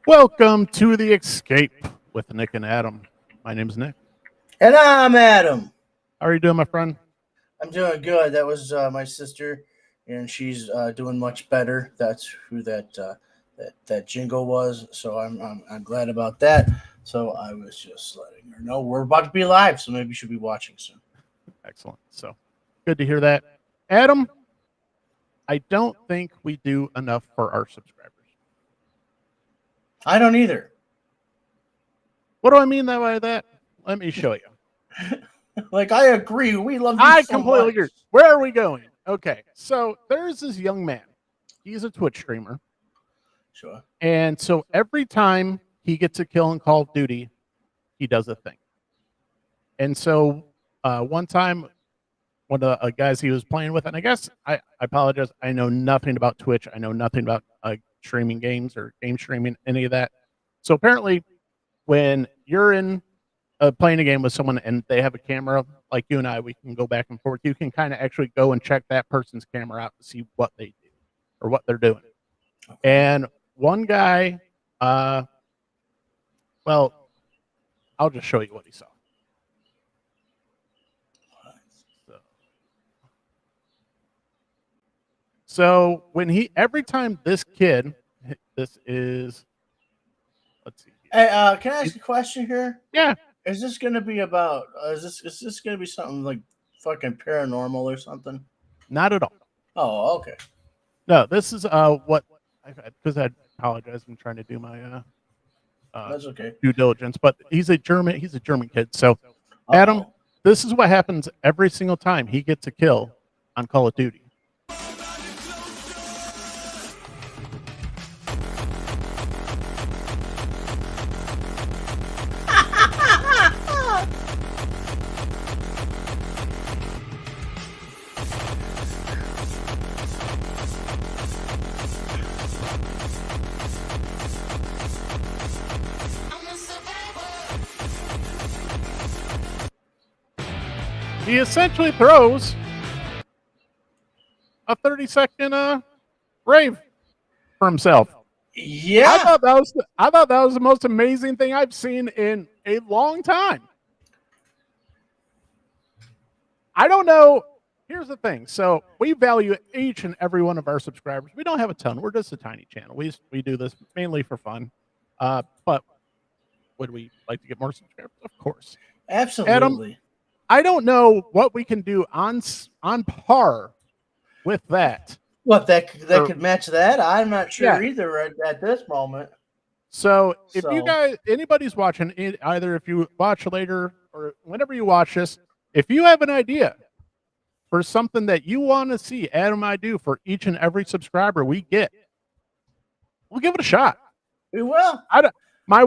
Welcome to the Escape with Nick and Adam. My name's Nick. And I'm Adam. How are you doing, my friend? I'm doing good. That was my sister, and she's doing much better. That's who that jingle was. So I'm glad about that. So I was just letting her know we're about to be live. So maybe she'll be watching soon. Excellent. So good to hear that. Adam, I don't think we do enough for our subscribers. I don't either. What do I mean by that? Let me show you. Like, I agree. We love you I so completely much. agree. Where are we going? Okay, so there's this young man. He's a Twitch streamer. Sure. And so every time he gets a kill in Call of Duty, he does a thing. And so one time, one of the guys he was playing with, and I guess I apologize, I know nothing about Twitch. I know nothing about streaming games or game streaming, any of that. So apparently, when you're in playing a game with someone and they have a camera, like you and I, we can go back and forth. You can kind of actually go and check that person's camera out to see what they do or what they're doing. Okay. And one guy, well, I'll just show you what he saw. So when every time this kid, this is, let's see. Hey, can I ask a question here? Yeah. Is this going to be about? Is this going to be something like fucking paranormal or something? Not at all. Oh, okay. No, this is what, because I apologize. I'm trying to do my that's okay. due diligence, but he's a German kid. So Adam, this is what happens every single time he gets a kill on Call of Duty. He essentially throws a 30-second rave for himself. Yeah, I thought that was the most amazing thing I've seen in a long time. I don't know. Here's the thing. So we value each and every one of our subscribers. We don't have a ton. We're just a tiny channel. We do this mainly for fun. But would we like to get more subscribers? Of course. Absolutely. Adam, I don't know what we can do on par with that. What that could match that? I'm not sure either at this moment. So if you guys, anybody's watching, either if you watch later or whenever you watch this, if you have an idea for something that you want to see Adam and I do for each and every subscriber we get, we'll give it a shot. We will. My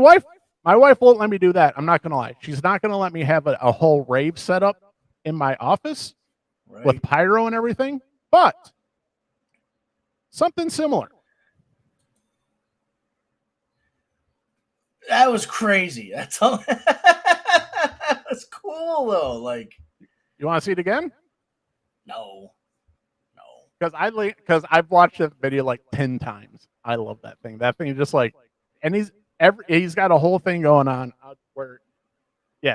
wife won't let me do that. I'm not going to lie. She's not going to let me have a whole rave set up in my office with pyro and everything, but something similar. That was crazy. That's all. That's cool though. Like, you want to see it again? No. Because I've watched that video like 10 times. I love that thing. That thing is just like, and he's got a whole thing going on where,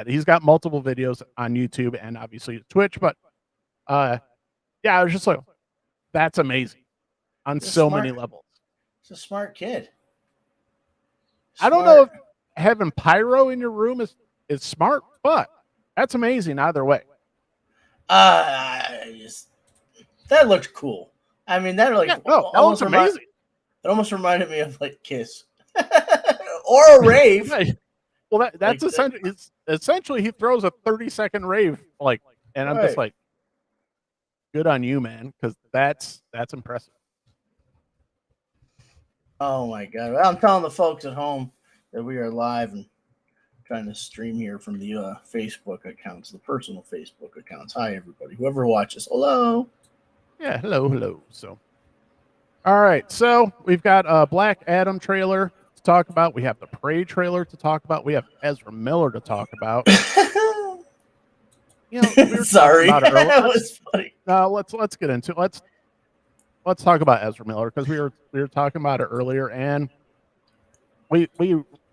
he's got multiple videos on YouTube and obviously Twitch. But I was just like, that's amazing on so many levels. He's a smart kid. I don't know if having pyro in your room is smart, but that's amazing either way. That looked cool. I mean, that looks amazing. It almost reminded me of like Kiss or a rave. Well, that's like essentially he throws a 30-second rave, and I'm just like, good on you, man, because that's impressive. Oh my god! Well, I'm telling the folks at home that we are live and trying to stream here from the Facebook accounts, the personal Facebook accounts. Hi, everybody. Whoever watches, hello. Yeah, hello. So, all right. So we've got a Black Adam trailer to talk about. We have the Prey trailer to talk about. We have Ezra Miller to talk about. We sorry, that was funny. Let's get into it. Let's talk about Ezra Miller because we were talking about it earlier, and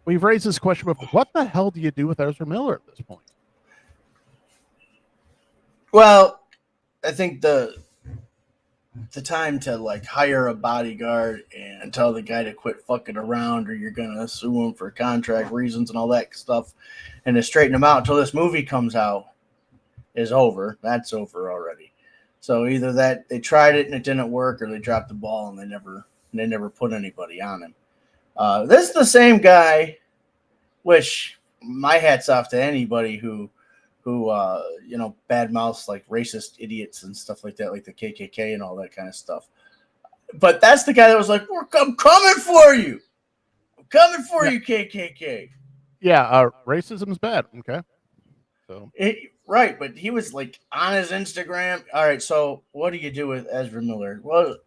we've raised this question before. What the hell do you do with Ezra Miller at this point? Well, I think the time to like hire a bodyguard and tell the guy to quit fucking around or you're gonna sue him for contract reasons and all that stuff and to straighten him out until this movie comes out is over. That's over already. So either that they tried it and it didn't work, or they dropped the ball and they never put anybody on him. This is the same guy, which my hat's off to anybody who bad mouths like racist idiots and stuff like that, like the KKK and all that kind of stuff. But that's the guy that was like, I'm coming for you. I'm coming for you, KKK. Yeah, racism's bad. Okay. So right, but he was like on his Instagram. All right, so what do you do with Ezra Miller? Well,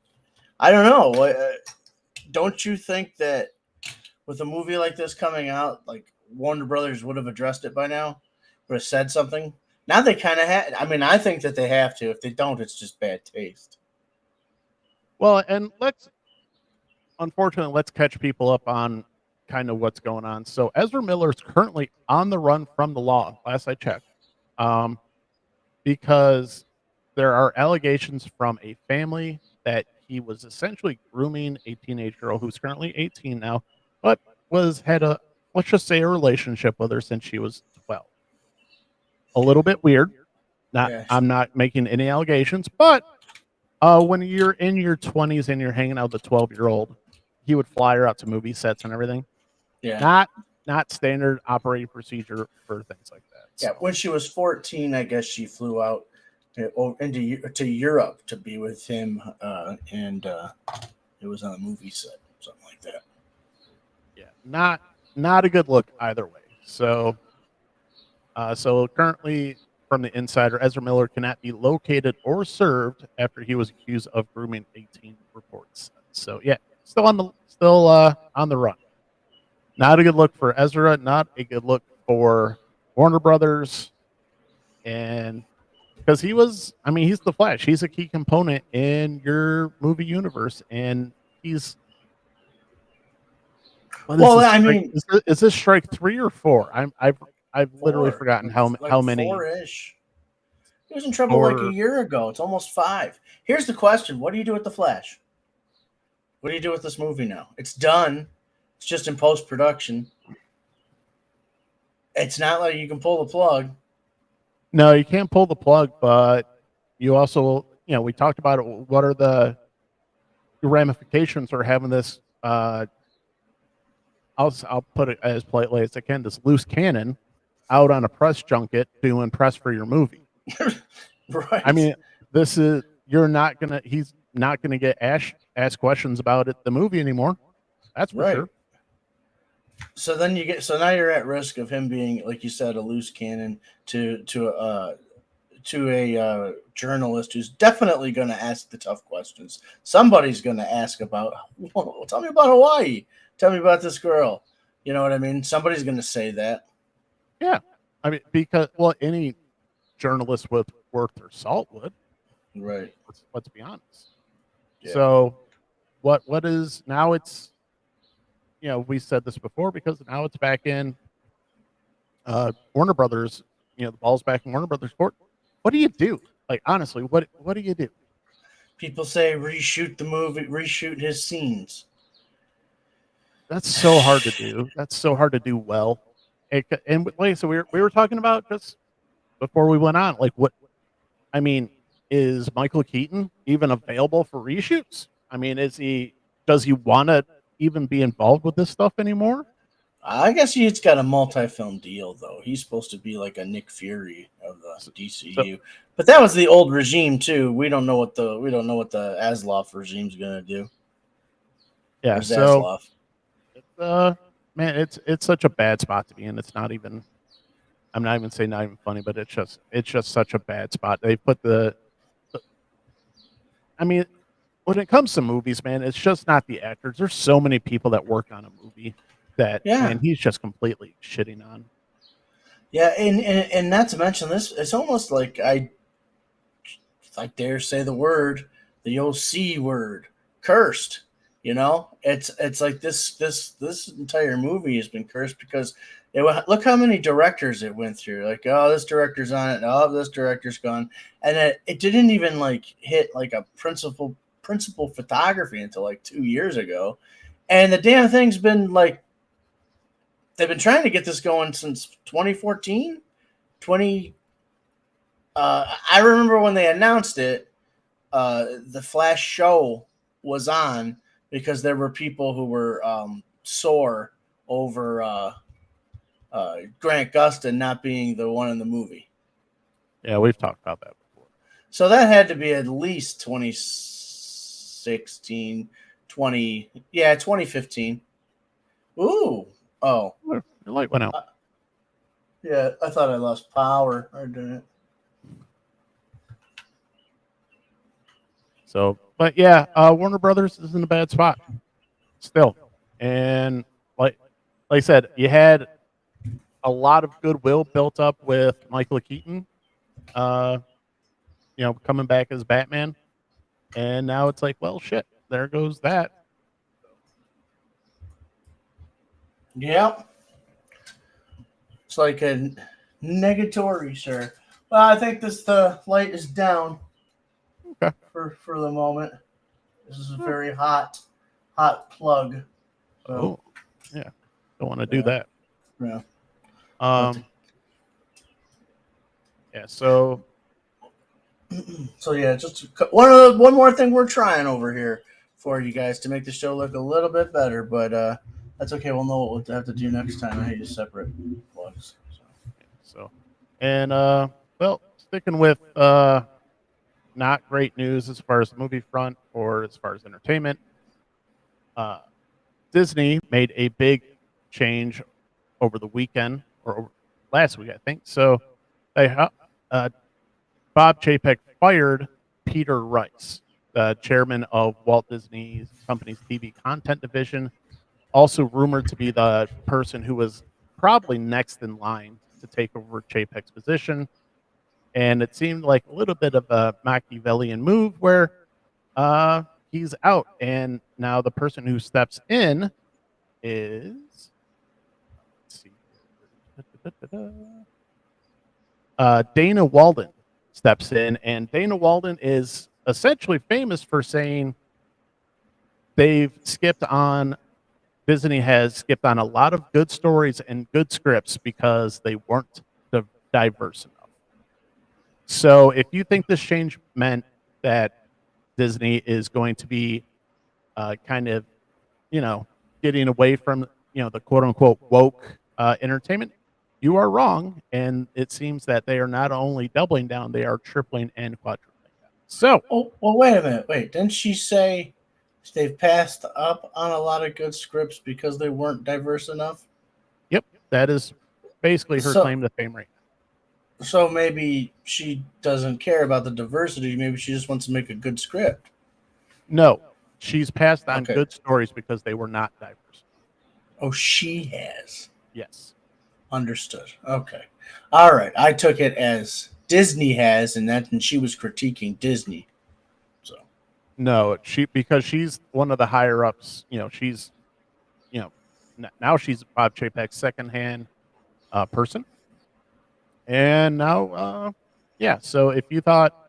I don't know. Don't you think that with a movie like this coming out, like Warner Brothers would have addressed it by now? Would have said something. Now they kind of have. I mean, I think that they have to. If they don't, it's just bad taste. Well, and let's catch people up on kind of what's going on. So Ezra Miller is currently on the run from the law. Last I checked, because there are allegations from a family that he was essentially grooming a teenage girl who's currently 18 now, but had a, let's just say, a relationship with her since she was 12. A little bit weird. I'm not making any allegations, but when you're in your 20s and you're hanging out with a 12-year-old, he would fly her out to movie sets and everything. Yeah. Not standard operating procedure for things like that. So. Yeah, when she was 14, I guess she flew out to Europe to be with him, and it was on a movie set, something like that. Yeah, not a good look either way. So currently, from the insider, Ezra Miller cannot be located or served after he was accused of grooming 18 reports. So yeah, still on the run. Not a good look for Ezra. Not a good look for Warner Brothers, and because he's the Flash. He's a key component in your movie universe, and he's. Is this strike 3 or 4? I've literally forgotten how many. 4-ish. He was in trouble like a year ago. It's almost 5. Here's the question: what do you do with the Flash? What do you do with this movie now? It's done. It's just in post-production. It's not like you can pull the plug. No, you can't pull the plug, but you also, we talked about it. What are the ramifications for having this? I'll put it as politely as I can. This loose cannon out on a press junket doing press for your movie. Right. I mean, he's not gonna get asked questions about the movie anymore. That's for sure. So then now you're at risk of him being, like you said, a loose cannon to a journalist who's definitely going to ask the tough questions. Somebody's going to ask about, well, tell me about Hawaii. Tell me about this girl. You know what I mean? Somebody's going to say that. Yeah. I mean, any journalist worth their salt would. Right. Let's be honest. Yeah. So what is now? It's, we said this before because now it's back in Warner Brothers. The ball's back in Warner Brothers court. What do you do? Like, honestly, what do you do? People say reshoot the movie, reshoot his scenes. That's so hard to do. That's so hard to do well. So we were talking about just before we went on, like is Michael Keaton even available for reshoots? I mean, does he want to even be involved with this stuff anymore? I guess he's got a multi-film deal, though. He's supposed to be like a Nick Fury of the DCU, but that was the old regime too. We don't know what the Asloff regime's gonna do. Yeah, so man, it's such a bad spot to be in. It's not even. I'm not even saying not even funny, but it's just such a bad spot. They put I mean, when it comes to movies, man, it's just not the actors. There's so many people that work on a movie that, man, he's just completely shitting on. Yeah, and not to mention this, it's almost like I dare say the old C word, cursed. You know, it's like this entire movie has been cursed because look how many directors it went through. Like, oh, this director's on it. Oh, this director's gone, and it didn't even like hit like a principal photography until like 2 years ago, and the damn thing's been like they've been trying to get this going since 2014, 20. I remember when they announced it, the Flash show was on because there were people who were sore over Grant Gustin not being the one in the movie. Yeah, we've talked about that before. So that had to be at least 2016, 2015. Ooh. Oh. Your light went out. Yeah, I thought I lost power. I didn't. So, but yeah, Warner Brothers is in a bad spot still. And like I said, you had a lot of goodwill built up with Michael Keaton, coming back as Batman. And now it's like, well, shit, there goes that. Yep. It's like a negatory, sir. Well, I think the light is down. Okay. For the moment. This is a very hot plug. So, oh, yeah. Don't want to do that. Yeah. Yeah. So. So yeah, just one more thing we're trying over here for you guys to make the show look a little bit better, but that's okay. We'll know what we'll have to do next time. I use separate plugs. So, and well, sticking with not great news as far as the movie front or as far as entertainment. Disney made a big change over the weekend or last week, I think. So they Bob Chapek fired Peter Rice, the chairman of Walt Disney Company's TV content division, also rumored to be the person who was probably next in line to take over Chapek's position. And it seemed like a little bit of a Machiavellian move where he's out. And now the person who steps in is, let's see, Dana Walden steps in. And Dana Walden is essentially famous for saying Disney has skipped on a lot of good stories and good scripts because they weren't diverse enough. So if you think this change meant that Disney is going to be kind of, getting away from, the quote unquote woke entertainment, you are wrong. And it seems that they are not only doubling down, they are tripling and quadrupling down. So, well, wait a minute. Wait, didn't she say they've passed up on a lot of good scripts because they weren't diverse enough? Yep, that is basically her claim to fame right now. So maybe she doesn't care about the diversity. Maybe she just wants to make a good script. No, she's passed on good stories because they were not diverse. Oh, she has. Yes. Understood. Okay. All right. I took it as Disney has, and she was critiquing Disney. So. No, because she's one of the higher ups. She's, now she's Bob Chapek's second-hand person. And now, so if you thought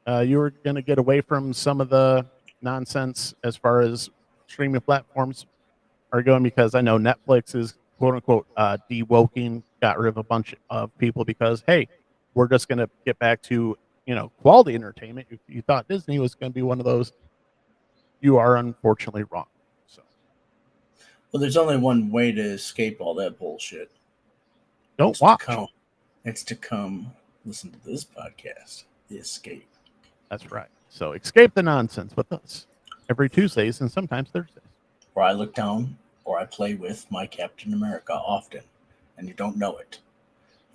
you were going to get away from some of the nonsense as far as streaming platforms are going, because I know Netflix is quote unquote de-woking, got rid of a bunch of people because, hey, we're just going to get back to, quality entertainment. If you thought Disney was going to be one of those, you are unfortunately wrong. So, well, there's only one way to escape all that bullshit. Don't watch. It's to come listen to this podcast, The Escape. That's right. So escape the nonsense with us every Tuesdays and sometimes Thursdays. Where I look down or I play with my Captain America often, and you don't know it.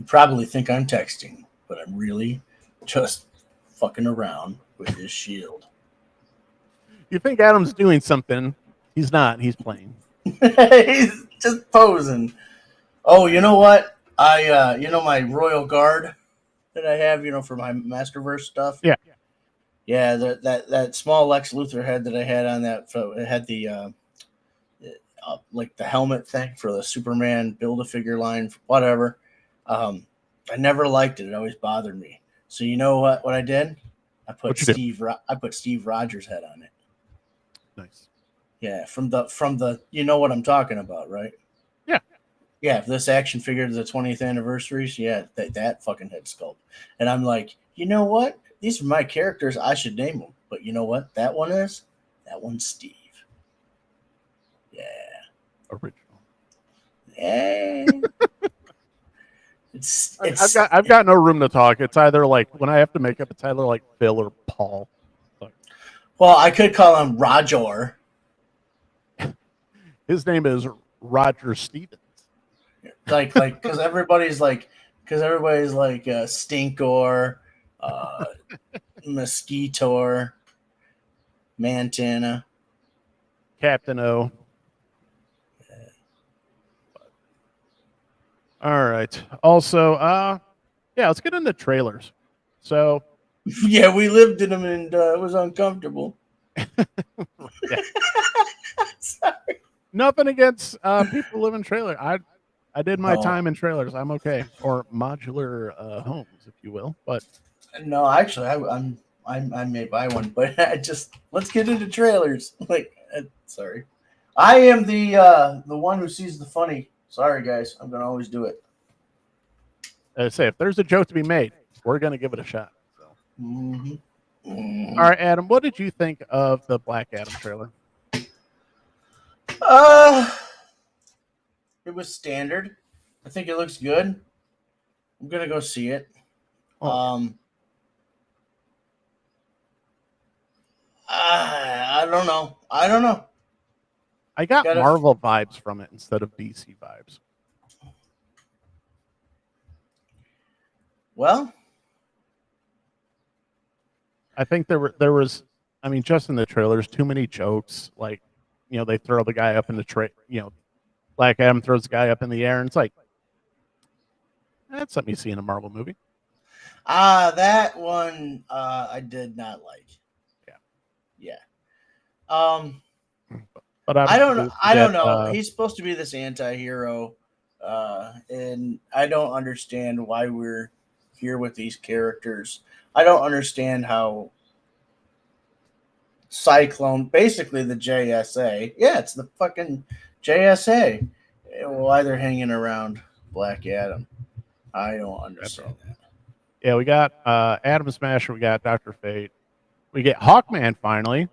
You probably think I'm texting, but I'm really just fucking around with his shield. You think Adam's doing something. He's not. He's playing. He's just posing. Oh, you know what? My Royal Guard that I have, for my Masterverse stuff. Yeah. Yeah, that small Lex Luthor head that I had on that, it had the like the helmet thing for the Superman Build-A-Figure line, whatever. I never liked it. It always bothered me. So you know what I did? What you do? I put Steve Rogers' head on it. Nice. Yeah, from the you know what I'm talking about, right? Yeah. Yeah, this action figure to the 20th anniversaries, yeah, that fucking head sculpt. And I'm like, you know what? These are my characters. I should name them. But you know what? That one's Steve. Yeah. Original. Yeah. I've got no room to talk. It's either like when I have to make up, it's either like Phil or Paul. Well, I could call him Roger. His name is Roger Stevens. Like because everybody's like Stinkor, Mosquitor, Montana, Captain O. All right. Also, yeah, let's get into trailers. So, yeah, we lived in them and it was uncomfortable. yeah. Sorry. Nothing against people who live in trailers. I did my time in trailers. I'm okay, or modular homes, if you will. But no, actually, I may buy one, but I just let's get into trailers. Like, sorry, I am the one who sees the funny. Sorry, guys, I'm gonna always do it. I say, if there's a joke to be made, we're gonna give it a shot. So. Mm-hmm. Mm-hmm. All right, Adam, what did you think of the Black Adam trailer? It was standard. I think it looks good. I'm gonna go see it. Oh. I don't know. I got Marvel vibes from it instead of DC vibes. Well, I think there was, I mean, just in the trailers, too many jokes. Like, you know, they throw the guy up in the Black Adam throws the guy up in the air, and it's like, that's something you see in a Marvel movie. That one I did not like. Yeah. But I don't know. He's supposed to be this anti-hero, and I don't understand why we're here with these characters. I don't understand how Cyclone, basically the JSA, yeah, it's the fucking JSA, why they're hanging around Black Adam. I don't understand that. Yeah, we got Atom Smasher, we got Dr. Fate, we get Hawkman finally.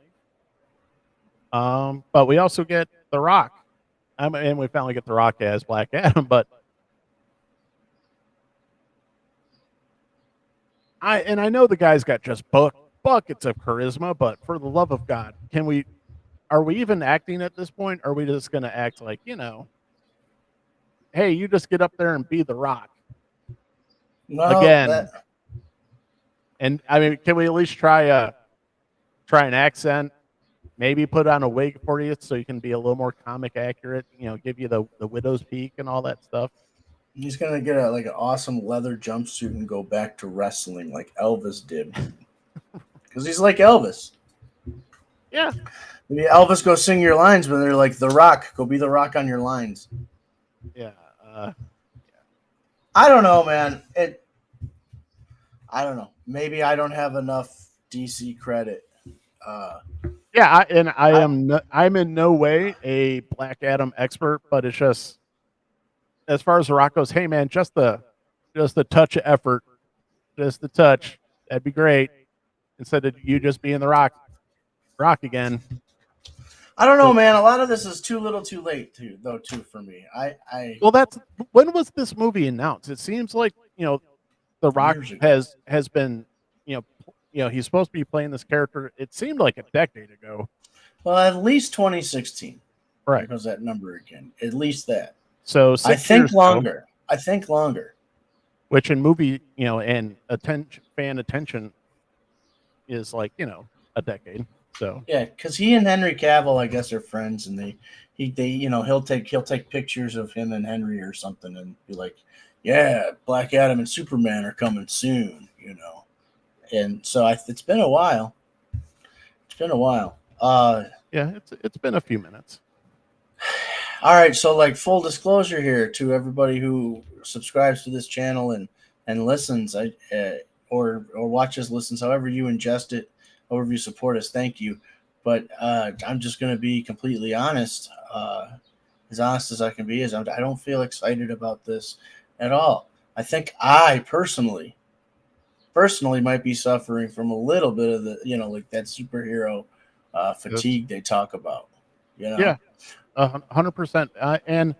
But we also get The Rock. And we finally get The Rock as Black Adam, but I know the guy's got just buckets of charisma, but for the love of God, are we even acting at this point? Or are we just gonna act like, you know, hey, you just get up there and be The Rock? Again. And I mean, can we at least try an accent? Maybe put on a wig for you so you can be a little more comic accurate, you know, give you the widow's peak and all that stuff. He's gonna get an awesome leather jumpsuit and go back to wrestling like Elvis did. Because he's like Elvis. Yeah. Maybe Elvis, go sing your lines, but they're like The Rock, go be The Rock on your lines. Yeah. I don't know, man. I don't know. Maybe I don't have enough DC credit. Yeah, I'm in no way a Black Adam expert, but it's just as far as The Rock goes, hey man, just the touch of effort, just the touch, that'd be great. Instead of you just being the Rock again. I don't know, man. A lot of this is too little, too late, too for me. Well, that's when was this movie announced? It seems like, you know, The Rock has been, you know, he's supposed to be playing this character. It seemed like a decade ago. Well, at least 2016. Right. There goes that number again. At least that. So I think longer. I think longer. Which in movie, you know, and fan attention is like, you know, a decade. So yeah, because he and Henry Cavill, I guess, are friends, and they you know, he'll take pictures of him and Henry or something, and be like, yeah, Black Adam and Superman are coming soon, you know. And so it's been a while. It's been a while. Yeah, it's been a few minutes. All right, so like full disclosure here to everybody who subscribes to this channel and listens, or watches, listens, however you ingest it, however you support us, thank you. But I'm just going to be completely honest, as honest as I can be. Is I don't feel excited about this at all. I think I personally might be suffering from a little bit of the like that superhero It's, fatigue they talk about. You know. yeah, 100%. And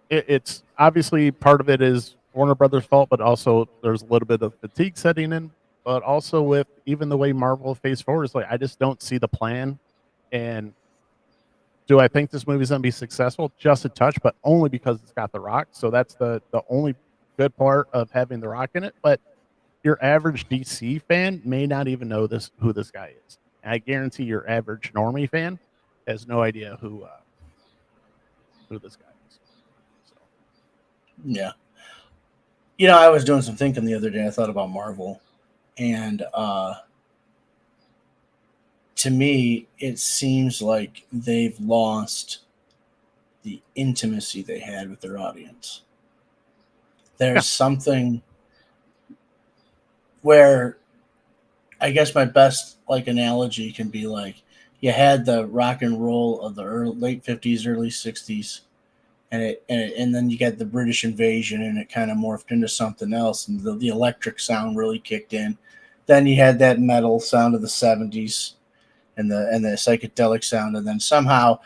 it's obviously part of it is Warner Brothers' fault, but also there's a little bit of fatigue setting in. But also with even the way Marvel Phase 4 is, like, I just don't see the plan. And do I think this movie's gonna be successful? Just a touch, but only because it's got The Rock. So that's the only good part of having The Rock in it. But your average DC fan may not even know who this guy is. And I guarantee your average normie fan has no idea who this guy is. So Yeah. I was doing some thinking the other day. I thought about Marvel, and to me, it seems like they've lost the intimacy they had with their audience. yeah, There's something where I guess my best like analogy can be like you had the rock and roll of the late 50s, early 60s, and then you got the British invasion, and it kind of morphed into something else, and the electric sound really kicked in. Then you had that metal sound of the 70s, and the psychedelic sound, and then somehow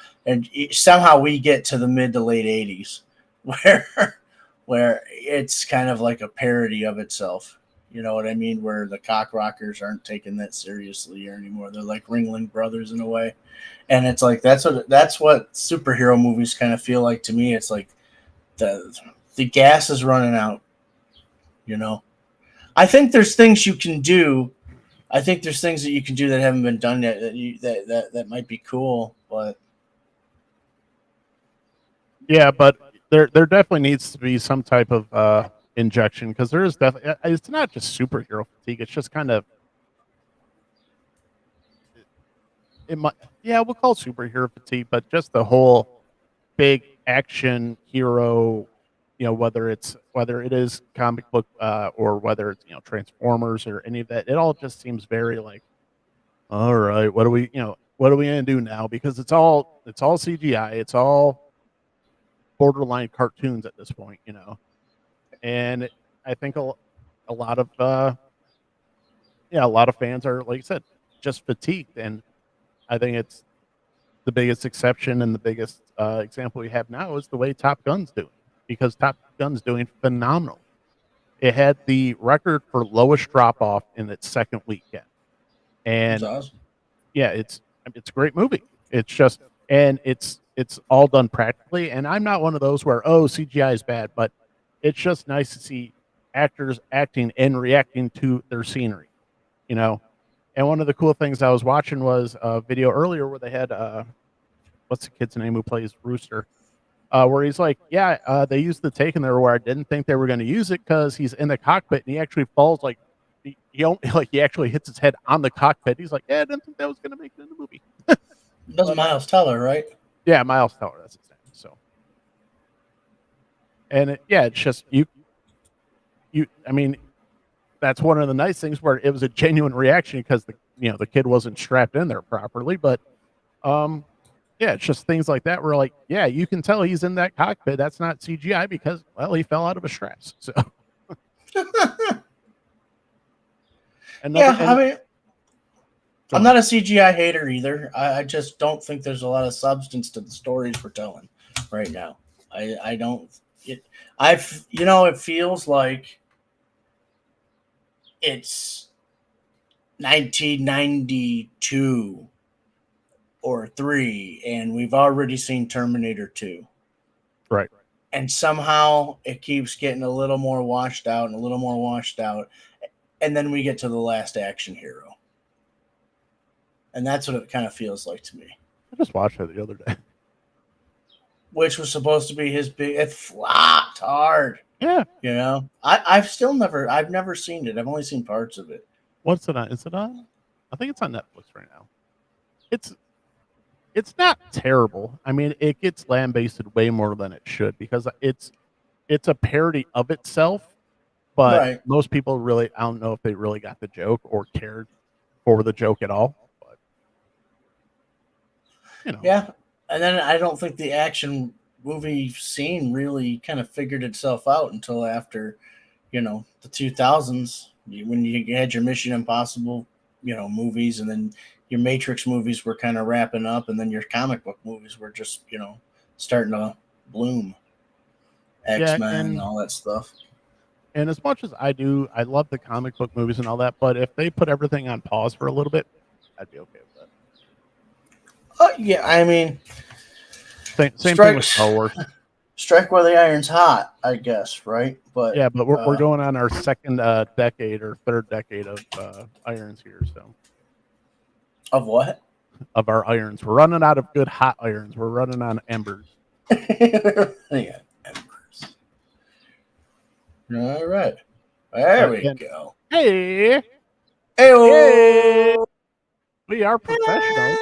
we get to the mid to late 80s where it's kind of like a parody of itself. You know what I mean? Where the cock rockers aren't taken that seriously anymore. They're like Ringling Brothers in a way, and it's like that's what superhero movies kind of feel like to me. It's like the gas is running out. You know, I think there's things you can do. I think there's things that you can do that haven't been done yet that might be cool, but yeah, but there definitely needs to be some type of injection, because there is definitely, it's not just superhero fatigue. It's just kind of, it might, yeah, we'll call it superhero fatigue, but just the whole big action hero, whether it is comic book, or whether it's Transformers or any of that, it all just seems very like, all right, what are we gonna do now? Because it's all CGI, it's all borderline cartoons at this point. And I think a lot of a lot of fans are, like I said, just fatigued. And I think it's the biggest exception, and the biggest example we have now is the way Top Gun's doing, because Top Gun's doing phenomenal. It had the record for lowest drop off in its second weekend. it's And awesome. yeah, it's a great movie. It's just, and it's all done practically. And I'm not one of those where, oh, CGI is bad, but it's just nice to see actors acting and reacting to their scenery, you know. And one of the cool things I was watching was a video earlier where they had what's the kid's name who plays Rooster, where he's like, yeah, they used the take in there where I didn't think they were going to use it, because he's in the cockpit and he actually falls, like like he actually hits his head on the cockpit. He's like, yeah, I didn't think that was going to make it in the movie. That's But Miles Teller, right? yeah, Miles Teller, that's his name. So, and it's just I mean, that's one of the nice things where it was a genuine reaction, because the kid wasn't strapped in there properly. But um, yeah, it's just things like that where, like, yeah, you can tell he's in that cockpit. That's not CGI, because, well, he fell out of his straps. So another Yeah, I and mean, go I'm on. not a CGI hater either. I just don't think there's a lot of substance to the stories we're telling right now. I don't. It feels like it's 1992 or three, and we've already seen Terminator 2. Right. And somehow it keeps getting a little more washed out and a little more washed out. And then we get to the last action hero. And that's what it kind of feels like to me. I just watched it the other day. Which was supposed to be his big, it flopped hard. Yeah. I've never seen it. I've only seen parts of it. What's it on? Is it on? I think it's on Netflix right now. It's it's not terrible. I mean, it gets lambasted way more than it should because it's a parody of itself. But Right. most people really, I don't know if they really got the joke or cared for the joke at all. But you know, Yeah. And then I don't think the action movie scene really kind of figured itself out until after, the 2000s, when you had your Mission Impossible, movies, and then your Matrix movies were kind of wrapping up, and then your comic book movies were just, starting to bloom. yeah, X-Men and all that stuff. and as much as I love the comic book movies and all that. But if they put everything on pause for a little bit, I'd be okay with that. Oh yeah, I mean, Same thing with Star Wars. strike while the iron's hot, I guess, right? But Yeah, but we're going on our second decade or third decade of irons here. So of what? of our irons, we're running out of good hot irons. We're running on embers. Yeah, embers. All right, there we go. Hey, Hey, we are professionals.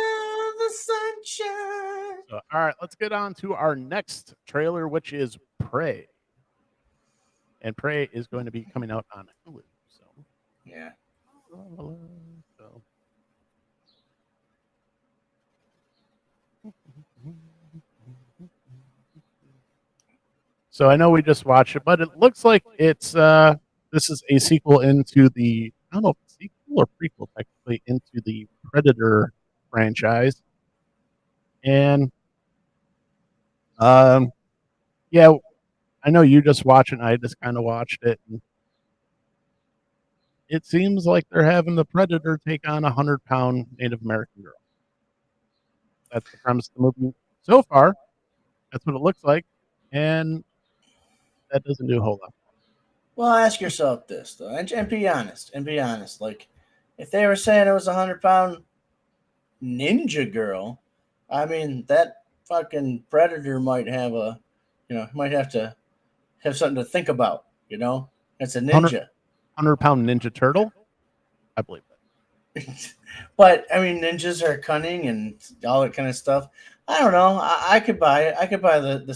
the sunshine. So, all right, let's get on to our next trailer, which is Prey. And Prey is going to be coming out on Hulu. So, Yeah. So I know we just watched it, but it looks like it's this is a sequel into the I don't know if it's sequel or prequel technically into the Predator franchise. And yeah, I know you just watched it and I just kind of watched it and it seems like they're having the Predator take on a 100-pound Native American girl. That's the premise of the movie so far. That's what it looks like. And that doesn't do a whole lot. Well, ask yourself this though, and be honest. And be honest. Like, if they were saying it was a 100-pound ninja girl, I mean that fucking Predator might have might have to have something to think about. It's a 100-pound ninja turtle? I believe that. But I mean, ninjas are cunning and all that kind of stuff. I don't know. I could buy it. I could buy the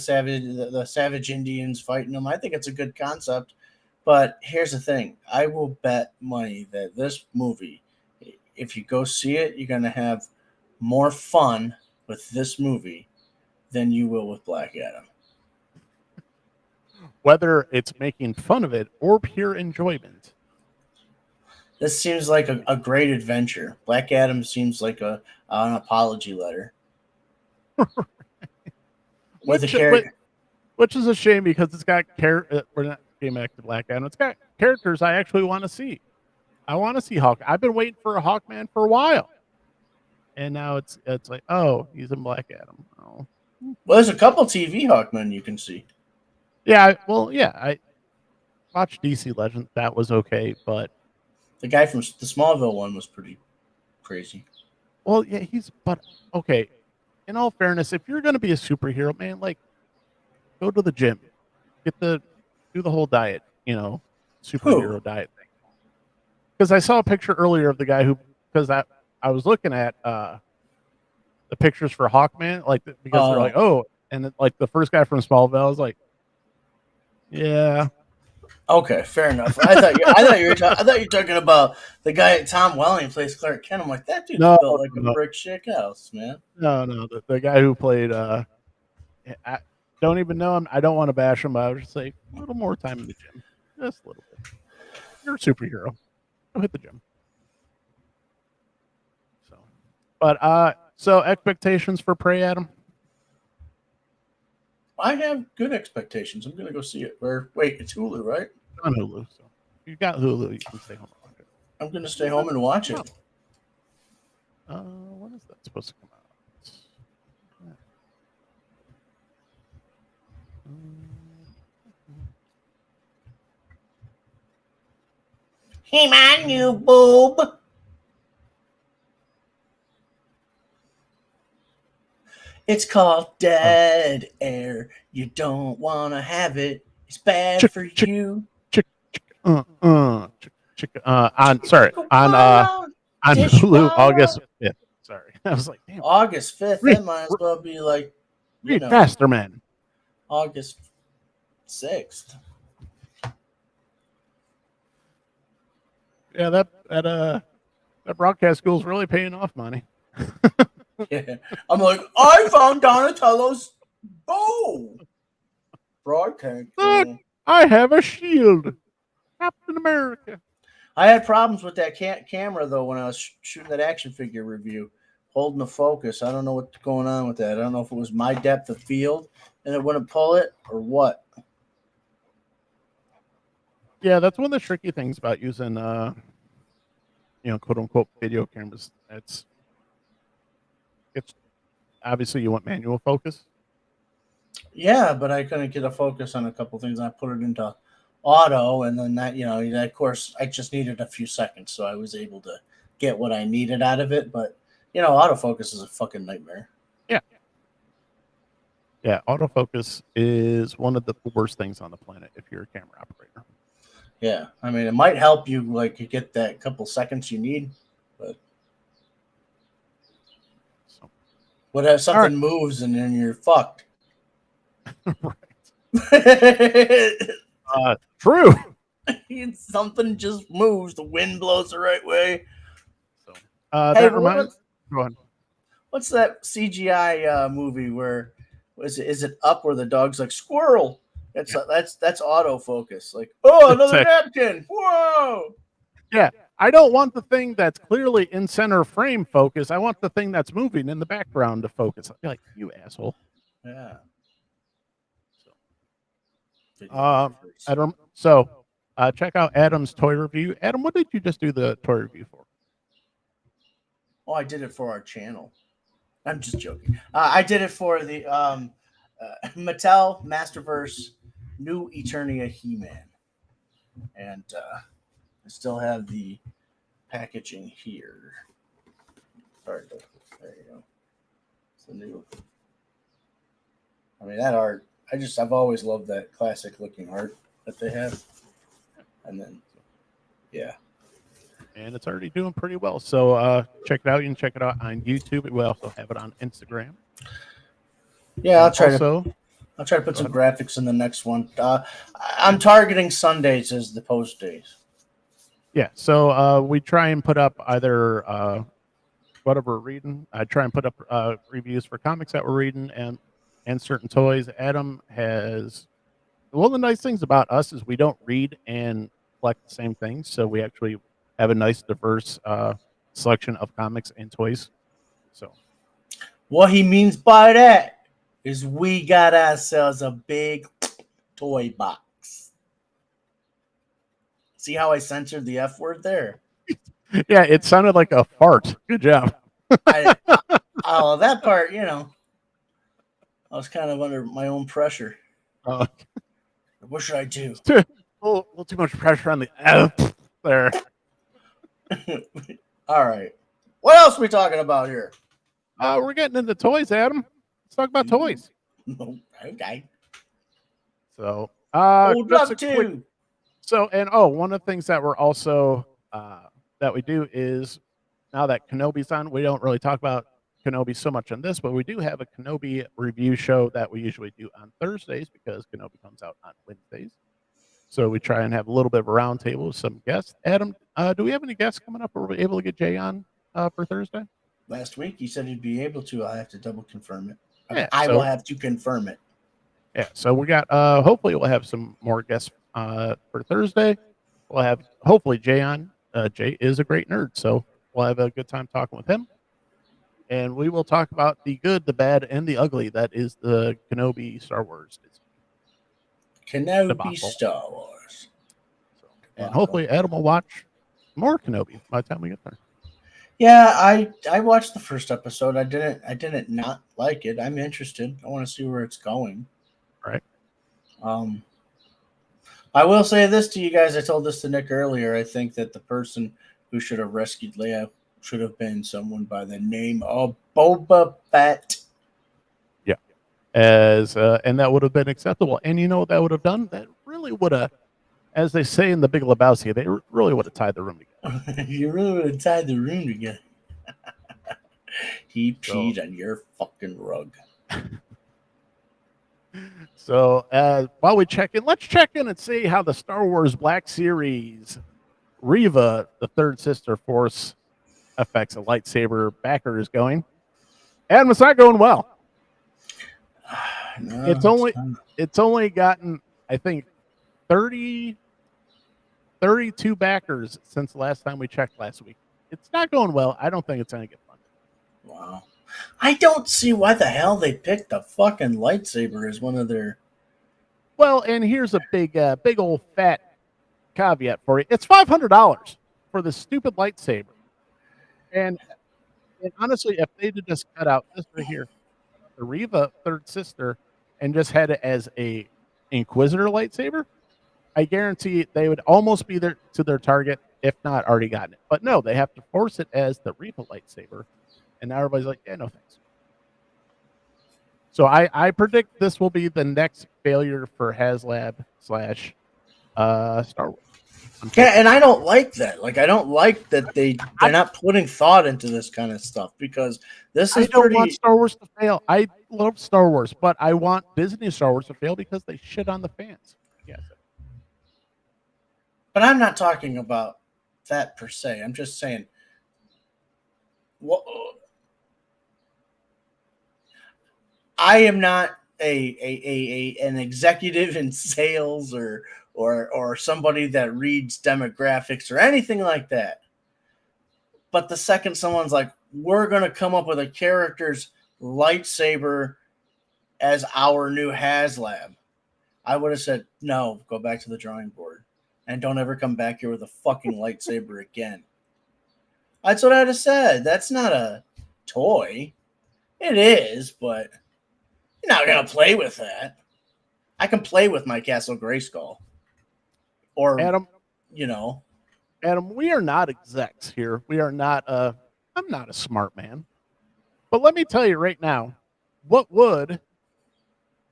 savage Indians fighting them. I think it's a good concept. But here's the thing: I will bet money that this movie, if you go see it, you're gonna have more fun with this movie than you will with Black Adam. whether it's making fun of it or pure enjoyment. This seems like a great adventure. Black Adam seems like an apology letter. With a character. Which is a shame because it's got we're not getting back to Black Adam. It's got characters I actually want to see. I want to see Hawk. I've been waiting for a Hawkman for a while, and now it's like, oh, he's in Black Adam. Oh, well, there's a couple TV Hawkmen you can see. Yeah, I watched DC Legends. That was okay, but the guy from the Smallville one was pretty crazy. Well, yeah, but okay. In all fairness, if you're going to be a superhero, man, like go to the gym, do the whole diet, superhero diet thing. Because I saw a picture earlier of the guy because I was looking at the pictures for Hawkman, because they're like, oh, and like the first guy from Smallville, I was like, yeah. Okay, fair enough. I thought you were talking about the guy Tom Welling plays Clark Kent. I'm like, that dude's built like a brick shit house, man. No, the guy who played I don't even know him. I don't want to bash him, but I would just say a little more time in the gym. Just a little bit. You're a superhero. Go hit the gym. So expectations for Prey, Adam? I have good expectations. I'm gonna go see it. Wait, it's Hulu, right? On Hulu. So if you got Hulu, you can stay home and watch it. I'm gonna stay home and watch it. When is that supposed to come out? Hey man, you boob. It's called dead air. You don't want to have it. It's bad for you. On on Hulu, Dishwasher. August 5th. Sorry, I was like, damn. August 5th. Read, That might as well be like, you read know, faster, man. August 6th. Yeah, that broadcast school is really paying off money. Yeah. I'm like, I found Donatello's bow. Broadcast. Look, I have a shield. Captain America. I had problems with that camera though when I was shooting that action figure review, holding the focus. I don't know what's going on with that. I don't know if it was my depth of field and it wouldn't pull it or what. Yeah, that's one of the tricky things about using, quote unquote video cameras. It's obviously you want manual focus. Yeah, but I couldn't get a focus on a couple things. I put it into auto, and then that, of course, I just needed a few seconds, so I was able to get what I needed out of it. But autofocus is a fucking nightmare. Yeah, autofocus is one of the worst things on the planet if you're a camera operator. Yeah, I mean, it might help you like you get that couple seconds you need, but So, what if something moves and then you're fucked? right. True. Something just moves, the wind blows the right way. So, Hey, that reminds. Go ahead. What's that CGI movie where is it Up where the dog's like squirrel? That's autofocus. Like, oh, another napkin. Whoa. Yeah, I don't want the thing that's clearly in center frame focus. I want the thing that's moving in the background to focus. I'd be like, you asshole. Yeah. Adam. So, check out Adam's toy review. Adam, what did you just do the toy review for? Oh, I did it for our channel. I'm just joking. I did it for the Mattel Masterverse New Eternia He-Man, and I still have the packaging here. There you go. It's the new. I mean, that art. I've always loved that classic looking art that they have, and then yeah. And it's already doing pretty well. So check it out. You can check it out on YouTube. We also have it on Instagram. Yeah, I'll try to put some graphics in the next one. I'm targeting Sundays as the post days. Yeah, so we try and put up either whatever we're reading. I try and put up reviews for comics that we're reading and certain toys. Adam has one of the nice things about us is we don't read and collect the same things, so we actually have a nice diverse selection of comics and toys. So what he means by that is we got ourselves a big toy box. See how I censored the F word there? Yeah, it sounded like a fart. Good job. That part, I was kind of under my own pressure. What should I do? A little too much pressure on the F there. All right. What else are we talking about here? We're getting into toys, Adam. Let's talk about toys. Okay. So, one of the things that we're also that we do is now that Kenobi's on, we don't really talk about Kenobi so much on this, but we do have a Kenobi review show that we usually do on Thursdays because Kenobi comes out on Wednesdays. So we try and have a little bit of a roundtable with some guests. Adam, do we have any guests coming up? Or were we able to get Jay on for Thursday? Last week he said he'd be able to. I have to double confirm it. Yeah, I will have to confirm it. Yeah, so we got hopefully we'll have some more guests for Thursday. We'll have hopefully Jay on. Jay is a great nerd, so we'll have a good time talking with him. And we will talk about the good, the bad, and the ugly that is the Kenobi Star Wars. Kenobi Star Wars. And hopefully Adam will watch more Kenobi by the time we get there. Yeah, I watched the first episode. I didn't not like it. I'm interested. I want to see where it's going. Right. I will say this to you guys. I told this to Nick earlier. I think that the person who should have rescued Leia should have been someone by the name of Boba Fett. Yeah. And that would have been acceptable. And you know what that would have done? That really would have As they say in The Big Lebowski, they really would have tied the room together. You really would have tied the room together. He peed So- on your fucking rug. So while we check in, let's check in and see how the Star Wars Black Series Reva, the third sister Force affects a lightsaber backer is going. Adam, it's not going well. No, It's only gotten, I think, 30, 32 backers since the last time we checked last week. It's not going well. I don't think it's going to get funded. wow. I don't see why the hell they picked the fucking lightsaber as one of their. Well, and here's a big old fat caveat for you. It's $500 for this stupid lightsaber. And honestly, if they did just cut out this right here, the Reva third sister, and just had it as a Inquisitor lightsaber, I guarantee they would almost be there to their target, if not already gotten it. But no, they have to force it as the Reva lightsaber, and now everybody's like, "Yeah, no thanks." So I predict this will be the next failure for HasLab slash Star Wars. Yeah, and I don't like that. Like, I don't like that they're not putting thought into this kind of stuff, because this is I don't pretty. want Star Wars to fail. I love Star Wars, but I want Disney Star Wars to fail because they shit on the fans. Yes. But I'm not talking about that per se. I'm just saying. What? I am not an executive in sales or somebody that reads demographics or anything like that. But the second someone's like, we're going to come up with a character's lightsaber as our new HasLab, I would have said, no, go back to the drawing board and don't ever come back here with a fucking lightsaber again. That's what I'd have said. That's not a toy. It is, but you're not going to play with that. I can play with my Castle Grayskull. Or, Adam, Adam, we are not execs here. We are not I'm not a smart man. But let me tell you right now, what would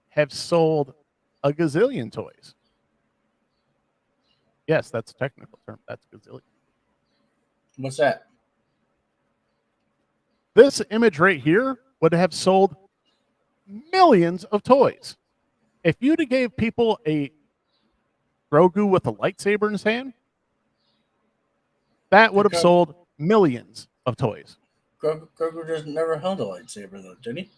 have sold a gazillion toys? Yes, that's a technical term. That's gazillion. What's that? This image right here would have sold millions of toys. If you'd have gave people a Grogu with a lightsaber in his hand, that would have sold millions of toys. Grogu doesn't never held a lightsaber, though, did he?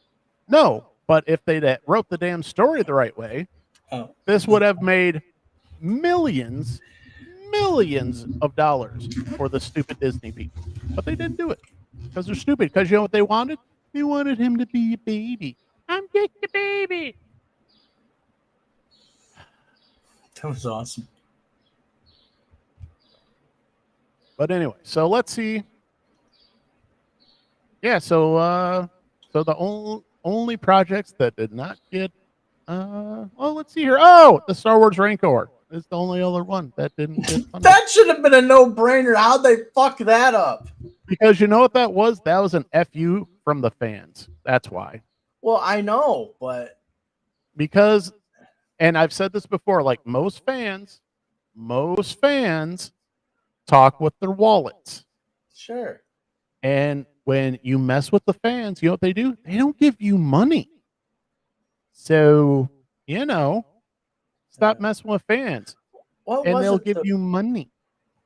No, but if they'd wrote the damn story the right way, this would have made millions of dollars for the stupid Disney people. But they didn't do it because they're stupid. Because you know what they wanted? They wanted him to be a baby. I'm just a baby. That was awesome. But anyway, so let's see. Yeah, so the only projects that did not get well, let's see here. Oh, the Star Wars Rancor is the only other one that didn't get funded. That should have been a no-brainer. How'd they fuck that up? Because you know what that was? That was an FU from the fans. That's why. Well, I know, but because, and I've said this before, like most fans talk with their wallets. Sure. And when you mess with the fans, you know what they do? They don't give you money. So, stop messing with fans. And they'll give you money.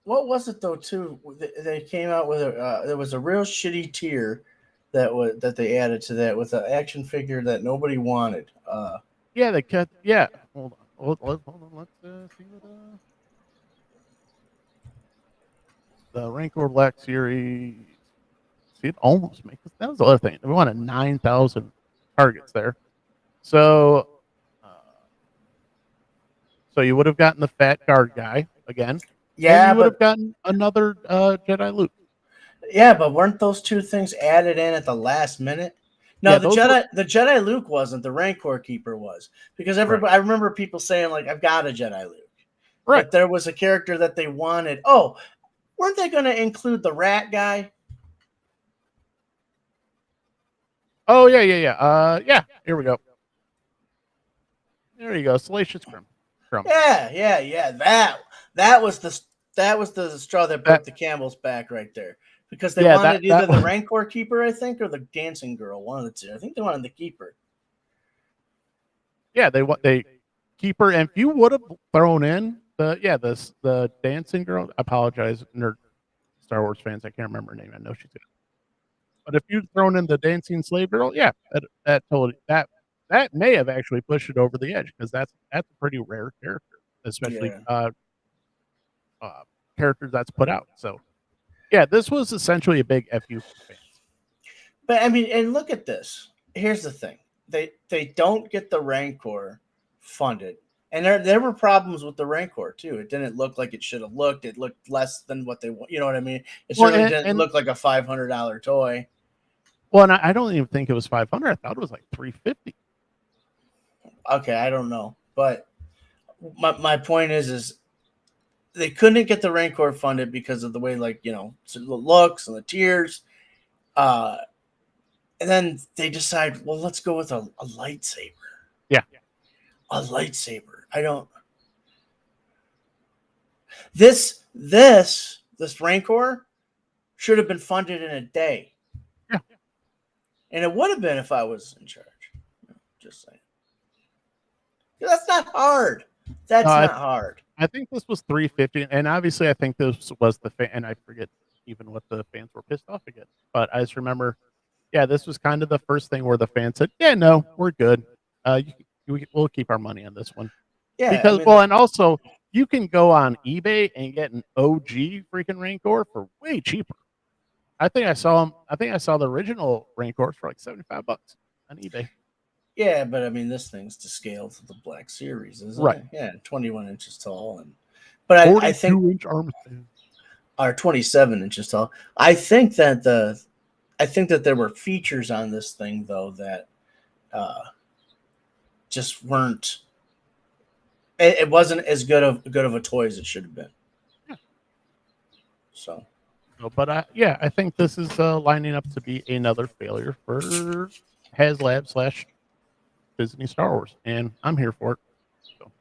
What was it though? Too, they came out with there was a real shitty tier that they added to that with an action figure that nobody wanted. Yeah, they cut. Yeah, hold on. Let's see what the Rancor Black Series. See, it almost makes that was the other thing. We wanted 9,000 targets there. So you would have gotten the fat guard guy again. Yeah, you would have gotten another Jedi Luke. Yeah, but weren't those two things added in at the last minute? No, yeah, the Jedi Luke wasn't. The Rancor Keeper was, because everybody. Right. I remember people saying like, "I've got a Jedi Luke." Right. But there was a character that they wanted. Oh, weren't they going to include the rat guy? Oh yeah. Yeah. Here we go. There you go, Salacious Grim. from Yeah. That was the straw that broke the camel's back right there. Because they wanted either the Rancor keeper, I think, or the dancing girl. One of the two. I think they wanted the keeper. Yeah, they keeper. And if you would have thrown in the dancing girl, I apologize, nerd Star Wars fans, I can't remember her name. I know she's good. But if you'd thrown in the dancing slave girl, yeah, that totally that may have actually pushed it over the edge because that's a pretty rare character, especially characters that's put out. So yeah, this was essentially a big FU for fans. But I mean, and look at this. Here's the thing: they don't get the Rancor funded, and there were problems with the Rancor too. It didn't look like it should have looked. It looked less than what they want. You know what I mean? It certainly didn't look like a $500 toy. Well, and I don't even think it was 500. I thought it was like 350. Okay, I don't know, but my point is they couldn't get the Rancor funded because of the way, like, you know, the looks and the tiers. And then they decide, well, let's go with a lightsaber. Yeah. A lightsaber. I don't. This Rancor should have been funded in a day. Yeah. And it would have been if I was in charge. Just saying. That's not hard. That's not hard. I think this was 350, and obviously I think this was the fan, and I forget even what the fans were pissed off again. But I just remember, yeah, this was kind of the first thing where the fans said, "Yeah, no, we're good. We'll keep our money on this one." Yeah, because I mean, and also you can go on eBay and get an OG freaking Rancor for way cheaper. I think I saw them. I think I saw the original Rancors for like $75 on eBay. Yeah, but I mean, this thing's to scale to the Black Series, isn't Right. it? Yeah, 21 inches tall, but I think 42-inch arm stand. Or 27 inches tall. I think that there were features on this thing though that just weren't. It wasn't as good of a toy as it should have been. Yeah. So, but I think this is lining up to be another failure for HasLab / Disney Star Wars, and I'm here for it. So,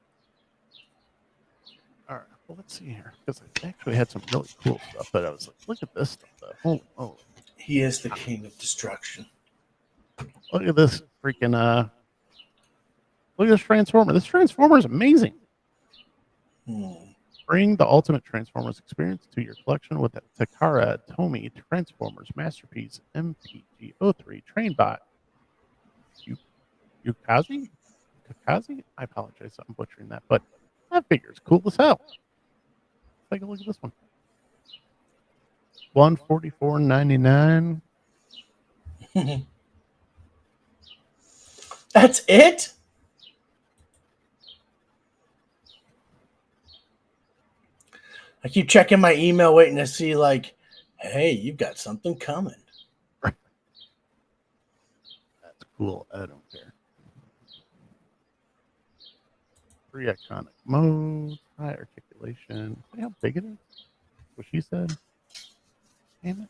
all right, well, let's see here because I actually had some really cool stuff. But I was like, look at this stuff. Oh, he is the king of destruction. Look at this freaking look at this Transformer. This Transformer is amazing. Bring the ultimate Transformers experience to your collection with the Takara Tomy Transformers Masterpiece MPG03 Trainbot. Yukazi? I apologize, I'm butchering that, but that figure is cool as hell. Take a look at this one. $144.99. That's it? I keep checking my email, waiting to see, like, hey, you've got something coming. That's cool. I don't care. 3 iconic modes, high articulation. See how big it is? What she said. Damn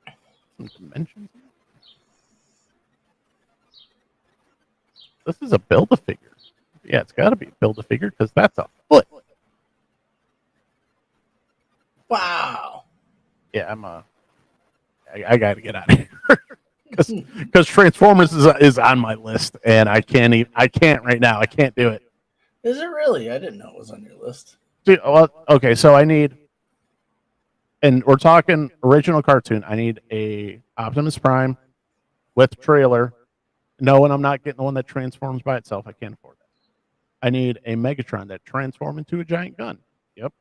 it. Some dimensions. This is a Build-A-Figure. Yeah, it's got to be a Build-A-Figure because that's a foot. Wow. Yeah, I got to get out of here because Transformers is on my list, and I can't right now. I can't do it. Is it really? I didn't know it was on your list. Dude, well, okay, so I need, and we're talking original cartoon. I need a Optimus Prime with trailer. No, and I'm not getting the one that transforms by itself. I can't afford that. I need a Megatron that transforms into a giant gun. Yep.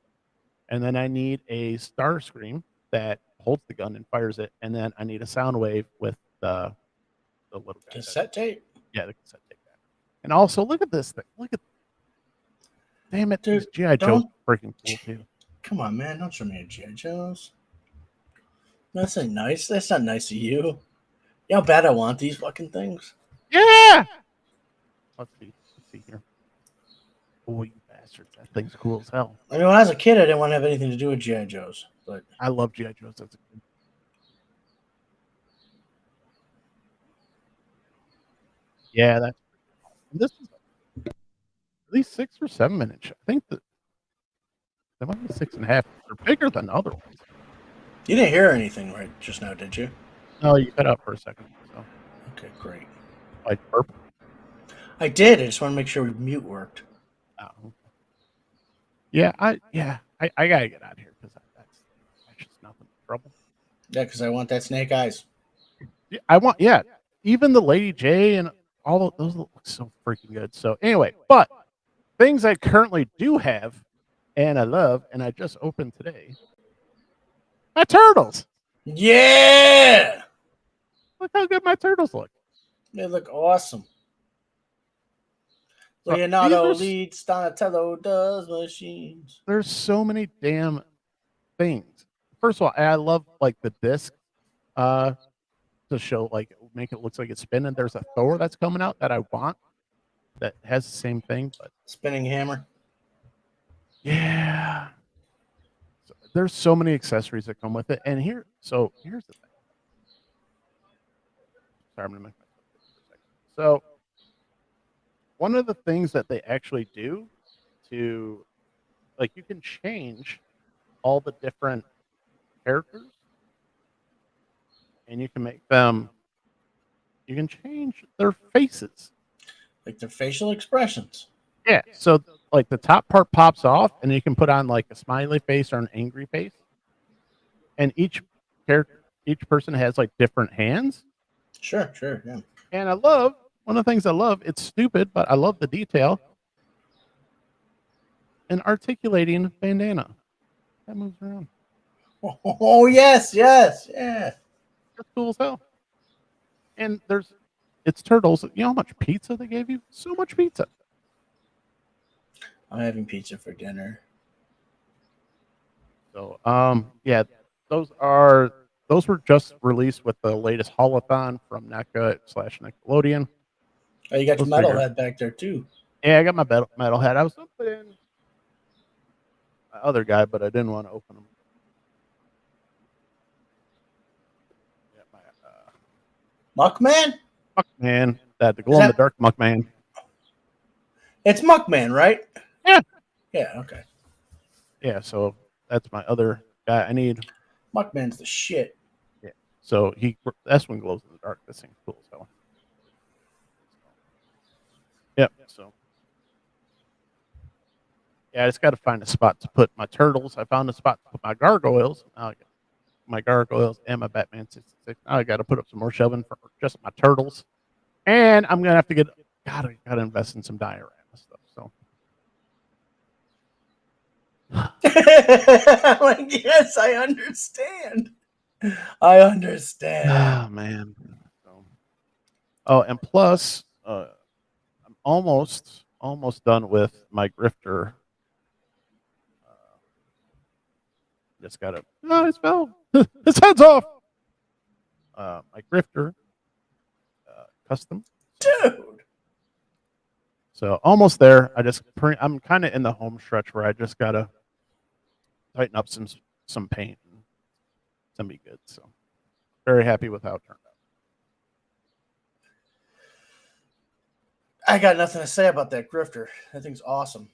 And then I need a Starscream that holds the gun and fires it. And then I need a Soundwave with the little guy. Cassette tape? Yeah, the cassette tape. And also, look at this thing. Look at, damn it, dude. G.I. Joe freaking cool too. Come on, man. Don't show me a G.I. Joe's. That's not nice. That's not nice of you. You know how bad I want these fucking things? Yeah. Let's see here. Oh, you bastard. That thing's cool as hell. I mean, when I was a kid, I didn't want to have anything to do with G.I. Joe's. But I love G.I. Joe's. That's a kid. Yeah, that's This is at least 6 or 7 inch. I think that they might be 6.5. They're bigger than other ones. You didn't hear anything right just now, did you? No, you cut out for a second. So Okay, great. like burp. I did. I just want to make sure mute worked. Oh. Yeah, I gotta get out of here because that's just nothing but trouble. Yeah, because I want that snake eyes. Yeah, even the Lady J and all of those look so freaking good. So anyway, but things I currently do have and I love and I just opened today. My turtles. Yeah! Look how good my turtles look. They look awesome. So Leonardo leads, Donatello does machines. There's so many damn things. First of all, I love like the disc to show like make it looks like it's spinning. There's a Thor that's coming out that I want that has the same thing, but spinning hammer. Yeah. So there's so many accessories that come with it. And here's the thing. Sorry, I'm gonna make myself for a second. So one of the things that they actually do to like you can change all the different characters and you can make them you can change their faces. Like their facial expressions. Yeah. So like the top part pops off and you can put on like a smiley face or an angry face. And each person has like different hands. Sure, yeah. And I love one of the things I love, it's stupid, but I love the detail. An articulating bandana. That moves around. Oh yes. That's cool as hell. And it's turtles. You know how much pizza they gave you? So much pizza. I'm having pizza for dinner. So yeah, those were just released with the latest holothon from NECA / Nickelodeon. Oh, you got your metalhead back there too. Yeah, I got my metalhead. I was gonna put in my other guy, but I didn't want to open them. Yeah, Muckman? Muckman. The glow in the dark Muckman. It's Muckman, right? Yeah. Yeah, okay. Yeah, so that's my other guy. I need Muckman's the shit. Yeah. So that's when glows in the dark. This thing's cool as hell. Yep. So yeah, I just got to find a spot to put my turtles. I found a spot to put my gargoyles. Now I got my gargoyles and my Batman 66. Now I got to put up some more shelving for just my turtles. And I'm gonna have to gotta invest in some diorama stuff. So like, yes, I understand. Oh man. So, and plus, I'm almost done with my grifter. Just gotta. Oh, it fell. His head's off. My grifter custom, dude. So almost there. I'm kind of in the home stretch where I just gotta tighten up some paint. It's gonna be good. So very happy with how it turned out. I got nothing to say about that grifter. That thing's awesome.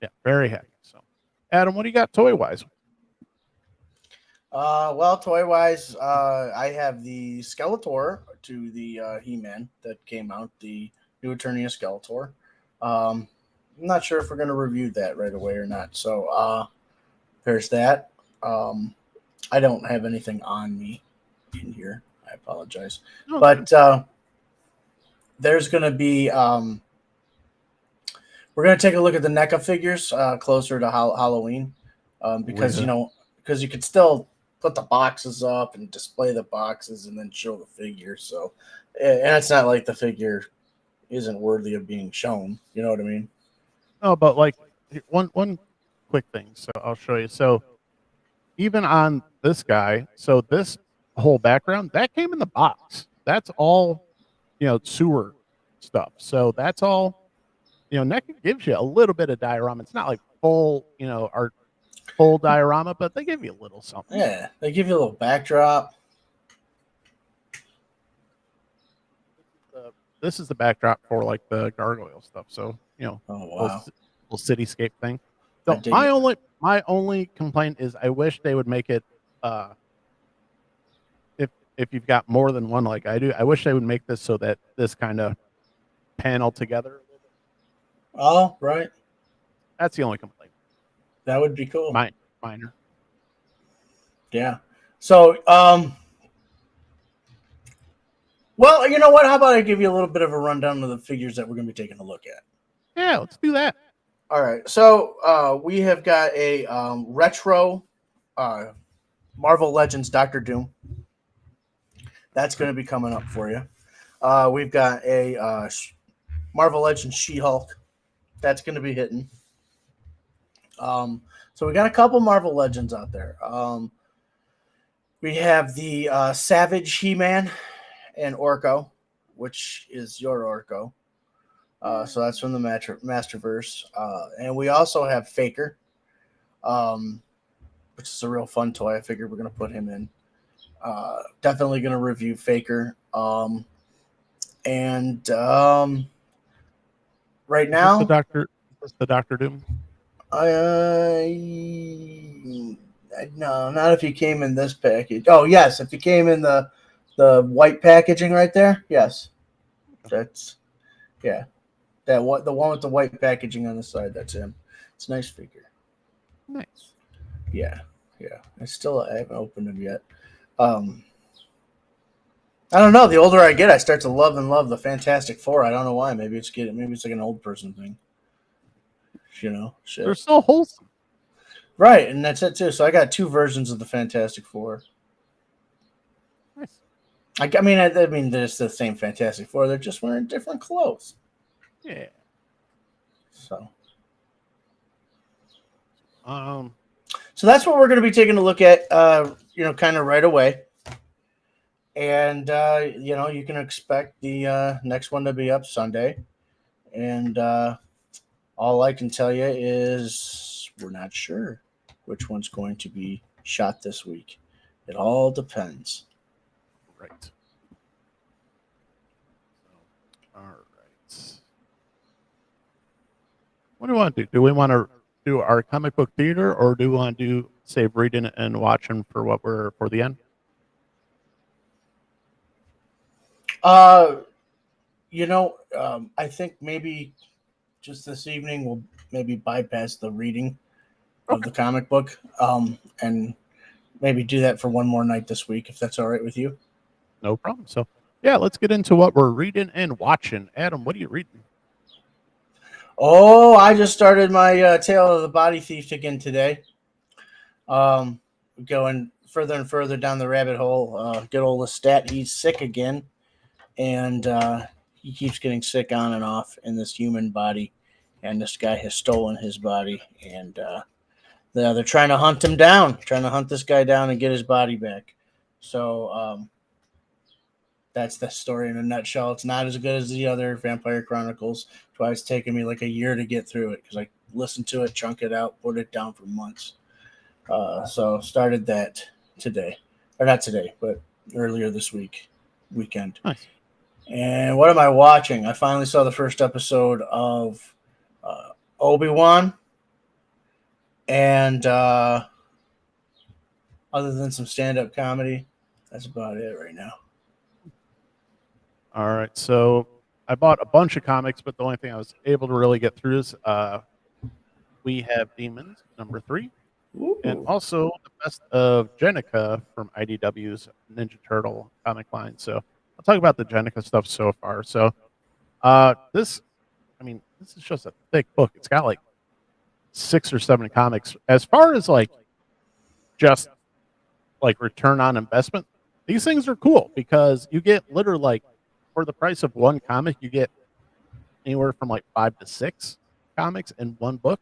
Yeah, very happy. So, Adam, what do you got toy wise? Well, toy wise, I have the Skeletor to the He-Man that came out, the new Eternia Skeletor. I'm not sure if we're going to review that right away or not. So there's that. I don't have anything on me in here. I apologize. Okay. But there's going to be we're going to take a look at the NECA figures closer to Halloween because, because you could still put the boxes up and display the boxes and then show the figure. So, and it's not like the figure isn't worthy of being shown. You know what I mean? No, but like one quick thing. So I'll show you. So even on this guy, so this whole background that came in the box. That's all, sewer stuff. So that's all. NECA gives you a little bit of diorama. It's not like full, art, full diorama, but they give you a little something. Yeah, they give you a little backdrop. this is the backdrop for like the gargoyle stuff. So Oh little, wow, little cityscape thing. I So dig my it. only complaint is I wish they would make it if you've got more than one like I do, I wish they would make this so that this kind of panel together. Oh right, That's the only complaint. that would be cool. Minor. Yeah. So well, you know what? How about I give you a little bit of a rundown of the figures that we're going to be taking a look at. Yeah, let's do that. All right. So we have got a retro uh, Marvel Legends Doctor Doom. That's going to be coming up for you. We've got a Marvel Legends She-Hulk. That's going to be hitting. So we got a couple Marvel Legends out there. We have the Savage He-Man and Orko, which is your Orko. So that's from the Masterverse. And we also have Faker, which is a real fun toy. I figured we're going to put him in. Definitely going to review Faker. And right now, Is this the Doctor Doom? No, not if he came in this package. Oh yes, if he came in the white packaging right there, yes. That's yeah. The one with the white packaging on the side, that's him. It's a nice figure. Nice. Yeah. I haven't opened him yet. I don't know. The older I get, I start to love the Fantastic Four. I don't know why. Maybe it's like an old person thing. Shit. They're so wholesome. Right, and that's it too. So I got two versions of the Fantastic Four. Nice. I mean, they're the same Fantastic Four. They're just wearing different clothes. Yeah. So So that's what we're going to be taking a look at. Kind of right away. And you can expect the next one to be up Sunday. And all I can tell you is we're not sure which one's going to be shot this week. It all depends. Right. All right. What do we want to do? Do we want to do our comic book theater, or do we want to save reading and watching for for the end? I think maybe just this evening we'll maybe bypass the reading of the comic book, and maybe do that for one more night this week, if that's all right with you. No problem. So, yeah, let's get into what we're reading and watching. Adam, what are you reading? Oh, I just started my Tale of the Body Thief again today. Going further and further down the rabbit hole. Good old Lestat, he's sick again, and he keeps getting sick on and off in this human body, and this guy has stolen his body, and they're trying to hunt him down, trying to hunt this guy down and get his body back. So that's the story in a nutshell. It's not as good as the other Vampire Chronicles. That's why it's taken me like a year to get through it, because I listened to it, chunk it out, put it down for months. So started that today, or not today, but earlier this weekend. Nice. And what am I watching? I finally saw the first episode of Obi-Wan, and other than some stand-up comedy, that's about it right now. All right. So I bought a bunch of comics, but the only thing I was able to really get through is We Have Demons, #3. Ooh. And also the best of Jenica from IDW's Ninja Turtle comic line. So I'll talk about the Jenica stuff so far. So this is just a thick book. It's got like 6 or 7 comics. As far as just return on investment, these things are cool because you get literally for the price of one comic, you get anywhere from 5 to 6 comics in one book.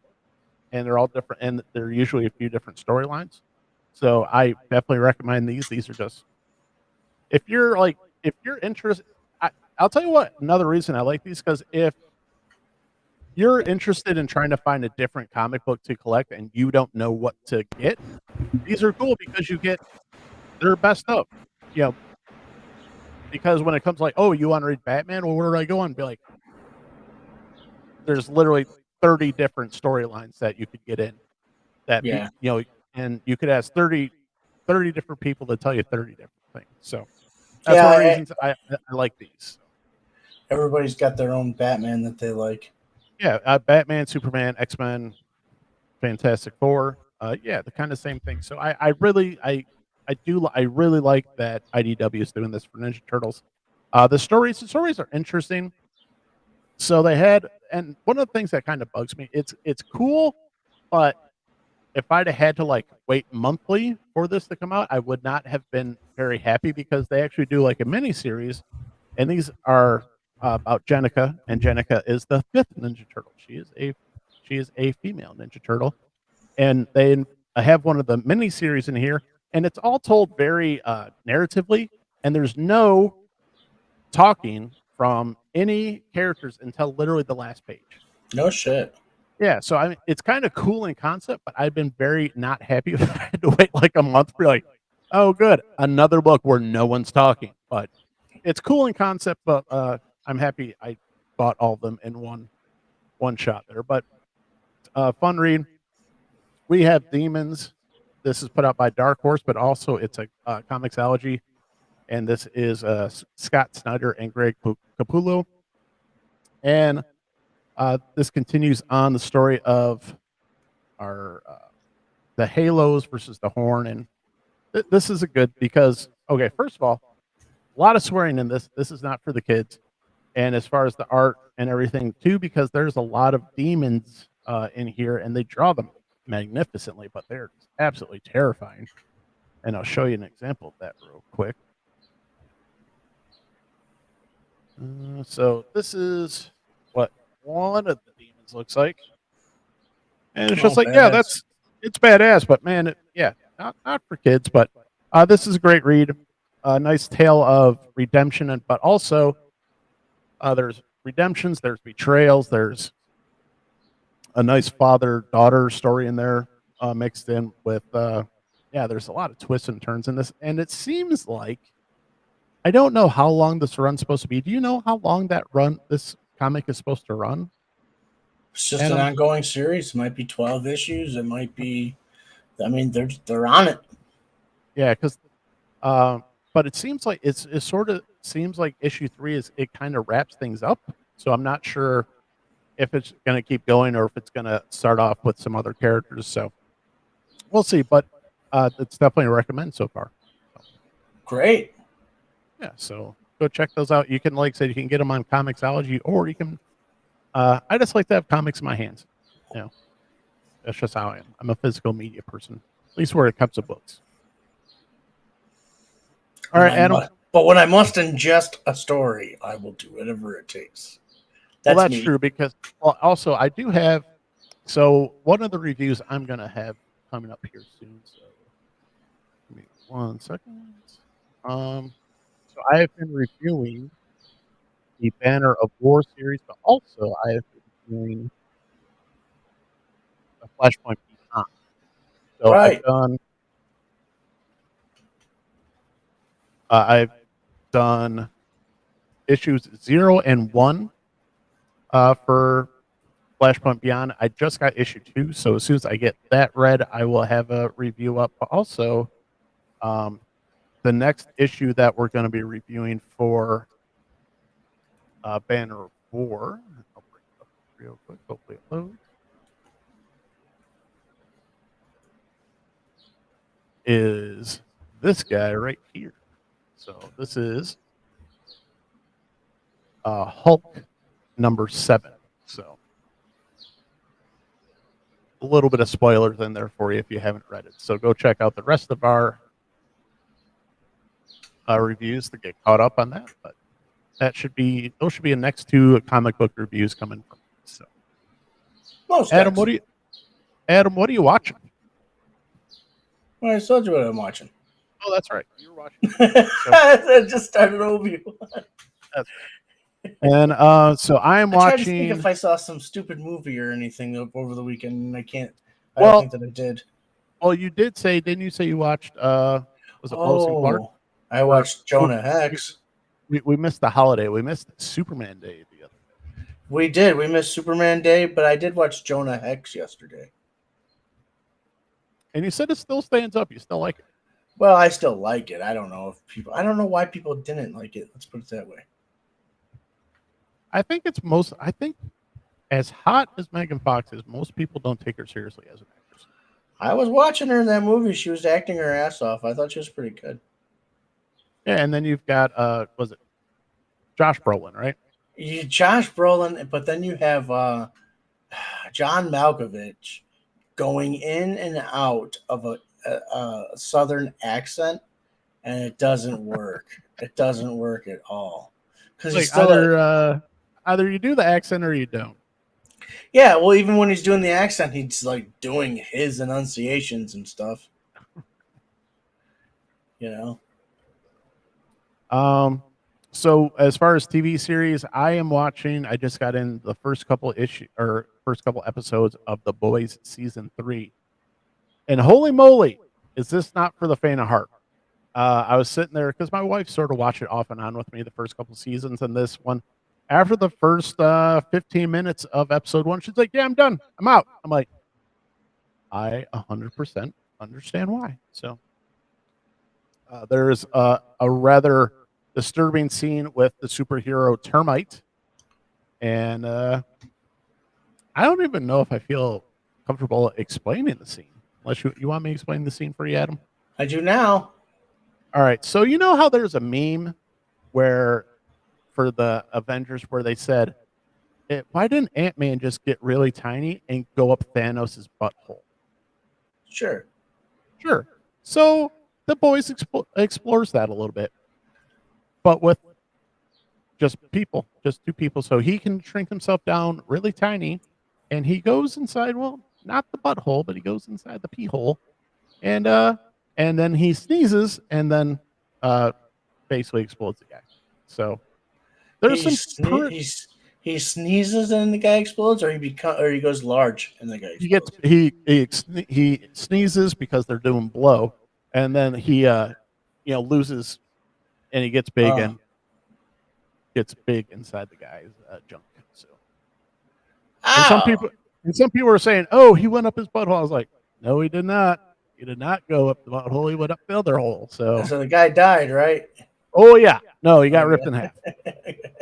And they're all different, and they're usually a few different storylines. So I definitely recommend these. These are just if you're interested. I'll tell you what. Another reason I like these, because if you're interested in trying to find a different comic book to collect and you don't know what to get, these are cool because you get their best of. because when it comes like, oh, you want to read Batman? Well, where do I go and be like, there's literally 30 different storylines that you could get in that, Yeah. and you could ask 30 different people to tell you 30 different things. So that's Yeah, one of the reasons I like these. everybody's got their own Batman that they like. Yeah, Batman, Superman, X-Men, Fantastic Four. Yeah, the kind of same thing. So I really like that IDW is doing this for Ninja Turtles. The stories are interesting. So they had, and one of the things that kind of bugs me, it's cool, but if I'd have had to like wait monthly for this to come out, I would not have been very happy because they actually do like a mini series, and these are about Jenica, and Jenica is the fifth Ninja Turtle. She is a female Ninja Turtle, and they have one of the mini series in here, and it's all told very narratively, and there's no talking from any characters until literally the last page. No shit. Yeah, so I mean, it's kind of cool in concept, but I've been very not happy if I had to wait like a month for like, oh, good, another book where no one's talking. But it's cool in concept, but I'm happy I bought all of them in one shot there. But fun read. We have Demons. This is put out by Dark Horse, but also it's a Comixology, and this is Scott Snyder and Greg Capullo, and this continues on the story of our the Halos versus the Horn, and this is a good because okay, first of all, a lot of swearing in this. This is not for the kids, and as far as the art and everything too, because there's a lot of demons in here, and they draw them magnificently, but they're absolutely terrifying. And I'll show you an example of that real quick. So this is what one of the demons looks like, and it's just like, yeah, it's badass, but man, yeah, not for kids, but this is a great read, a nice tale of redemption, and but also there's redemptions, there's betrayals, there's a nice father-daughter story in there mixed in with yeah, there's a lot of twists and turns in this, and it seems like I don't know how long this run's supposed to be. Do you know how long this comic is supposed to run? It's just an ongoing series. It might be 12 issues. It might be. I mean, they're on it. Yeah, because but it seems like it sort of seems like issue 3 is it kind of wraps things up. So I'm not sure if it's going to keep going or if it's going to start off with some other characters. So we'll see. But it's definitely a recommend so far. So. Great. Yeah, so go check those out. You can, like I said, you can get them on Comixology, or you can. I just like to have comics in my hands. You know, that's just how I am. I'm a physical media person, at least where it comes to books. All right, Adam. But when I must ingest a story, I will do whatever it takes. That's true because also I do have. So one of the reviews I'm gonna have coming up here soon. So give me 1 second. So I have been reviewing the Banner of War series, but also I have been reviewing the Flashpoint Beyond. So I've done issues 0 and 1 for Flashpoint Beyond. I just got issue 2, so as soon as I get that read, I will have a review up. But also, the next issue that we're going to be reviewing for Banner of War, I'll bring it up real quick. Hopefully it loads. Is this guy right here. So this is Hulk number 7. So a little bit of spoilers in there for you if you haven't read it. So go check out the rest of our reviews to get caught up on that. But those should be the next 2 comic book reviews coming from. So Adam, what are you watching? Well, I told you what I'm watching. Oh, that's right. You're watching. I just started Obi-Wan. And so I'm watching. I tried to think if I saw some stupid movie or anything over the weekend, and I can't. I don't think that I did. Well, you did say, didn't you say you watched? Was it Lois and Clark? I watched Jonah Hex. we missed the holiday. We missed Superman Day the other. We did. We missed Superman Day, but I did watch Jonah Hex yesterday. And you said it still stands up. You still like it. Well, I still like it. I don't know if people. I don't know why people didn't like it. Let's put it that way. I think it's most. I think as hot as Megan Fox is, most people don't take her seriously as an actress. I was watching her in that movie. She was acting her ass off. I thought she was pretty good. Yeah, and then you've got was it Josh Brolin, right? Josh Brolin, but then you have John Malkovich going in and out of a southern accent, and it doesn't work. It doesn't work at all because he's Like still either you do the accent or you don't. yeah. Well, even when he's doing the accent, he's like doing his enunciations and stuff. You know. So as far as TV series, I am watching. I just got in the first couple episodes of The Boys season 3, and holy moly, is this not for the faint of heart? I was sitting there because my wife sort of watched it off and on with me the first couple seasons, and this one, after the first 15 minutes of episode 1, she's like, "Yeah, I'm done. I'm out." I'm like, I 100% understand why. So there's a rather disturbing scene with the superhero Termite, and I don't even know if I feel comfortable explaining the scene. Unless you want me to explain the scene for you, Adam. I do now. All right. So you know how there's a meme where for the Avengers where they said, why didn't Ant-Man just get really tiny and go up Thanos' butthole? Sure. Sure. So the boys explores that a little bit, but with just two people. So he can shrink himself down really tiny, and he goes inside. Well, not the butthole, but he goes inside the pee hole, and then he sneezes, and then basically explodes the guy. So there's He sneezes and the guy explodes, or he goes large and the guy explodes. He sneezes because they're doing blow, and then he loses, and he gets big and gets big inside the guy's junk. So, and some people were saying, "Oh, he went up his butthole." I was like, "No, he did not. He did not go up the butthole. He went up the other hole." So the guy died, right? Oh yeah, no, he got ripped in half.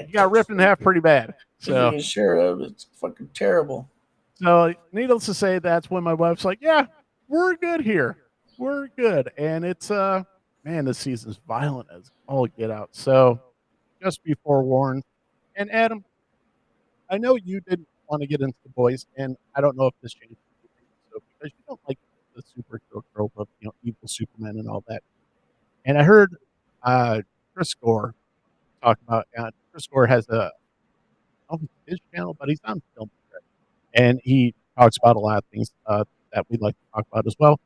He got ripped in half pretty bad. So sure, it's fucking terrible. So, needless to say, that's when my wife's like, "Yeah, we're good here. We're good." And it's man, this season's violent as all get out. So, just be forewarned. And Adam, I know you didn't want to get into the boys, and I don't know if this changed so because you don't like the superhero trope of evil Superman and all that. And I heard Chris Gore talk about Chris Gore has his channel, but he's on Film, and he talks about a lot of things that we'd like to talk about as well.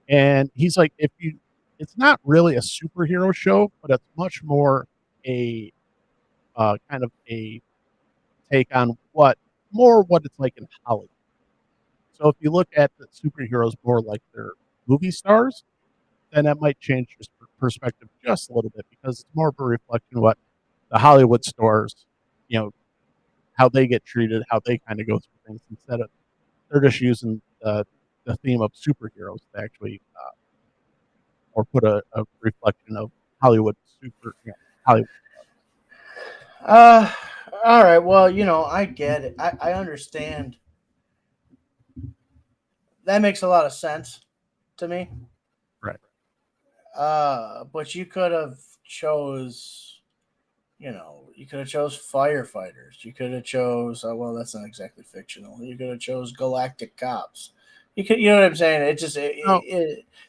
And he's like, it's not really a superhero show, but it's much more a kind of a take on what it's like in Hollywood. So if you look at the superheroes more like they're movie stars, then that might change your perspective just a little bit because it's more of a reflection of what the Hollywood stars, how they get treated, how they kind of go through things instead of they're just using the theme of superheroes to actually or put a reflection of Hollywood Hollywood. All right. Well, I get it. I understand. That makes a lot of sense to me. Right. But you could have chose, firefighters. You could have chose. Well, that's not exactly fictional. You could have chose galactic cops. You know what I'm saying? It just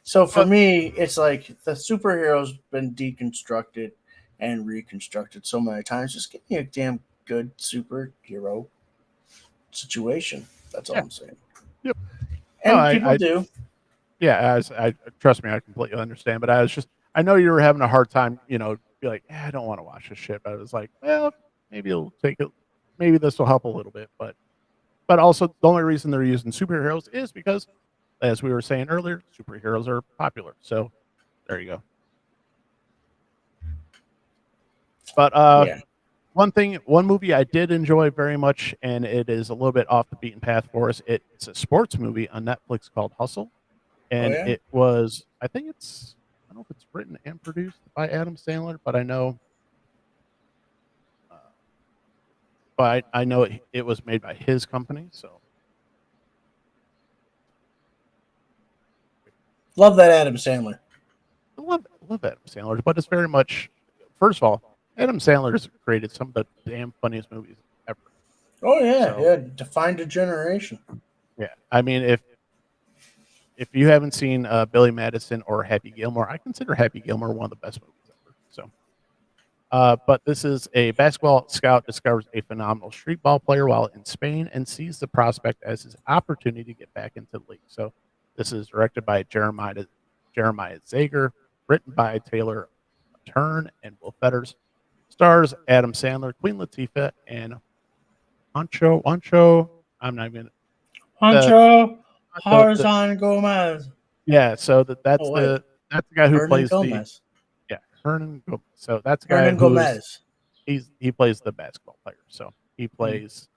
so for me, it's like the superhero's been deconstructed and reconstructed so many times. Just give me a damn good superhero situation. That's all I'm saying. Yep. And people do. Yeah, I trust me, I completely understand. But I know you were having a hard time, be like, I don't want to watch this shit. But I was like, well, maybe it'll take it. Maybe this will help a little bit. But also the only reason they're using superheroes is because, as we were saying earlier, superheroes are popular. So there you go. But Yeah. one movie I did enjoy very much, and it is a little bit off the beaten path for us. It's a sports movie on Netflix called Hustle, Oh and yeah. it was I think it's I don't know if it's written and produced by Adam Sandler, but I know, uh, but I know it was made by his company. So Love that Adam Sandler. I love Adam Sandler, but it's very much first of all, Adam Sandler has created some of the damn funniest movies ever. Oh yeah, So yeah. Defined a generation. yeah, I mean if you haven't seen Billy Madison or Happy Gilmore, I consider Happy Gilmore one of the best movies ever. So, but this is a basketball scout discovers a phenomenal street ball player while in Spain and sees the prospect as his opportunity to get back into the league. So, this is directed by Jeremiah Zager, written by Taylor Turn and Will Fetters, stars Adam Sandler, Queen Latifah, and Ancho. I'm not even the Pancho the Harzan Gomez. yeah. So Oh wait, that's the guy who Hernan plays the Gomez. yeah Hernan Gomez. So that's the guy Hernan who's Gomez. he plays the basketball player. So he plays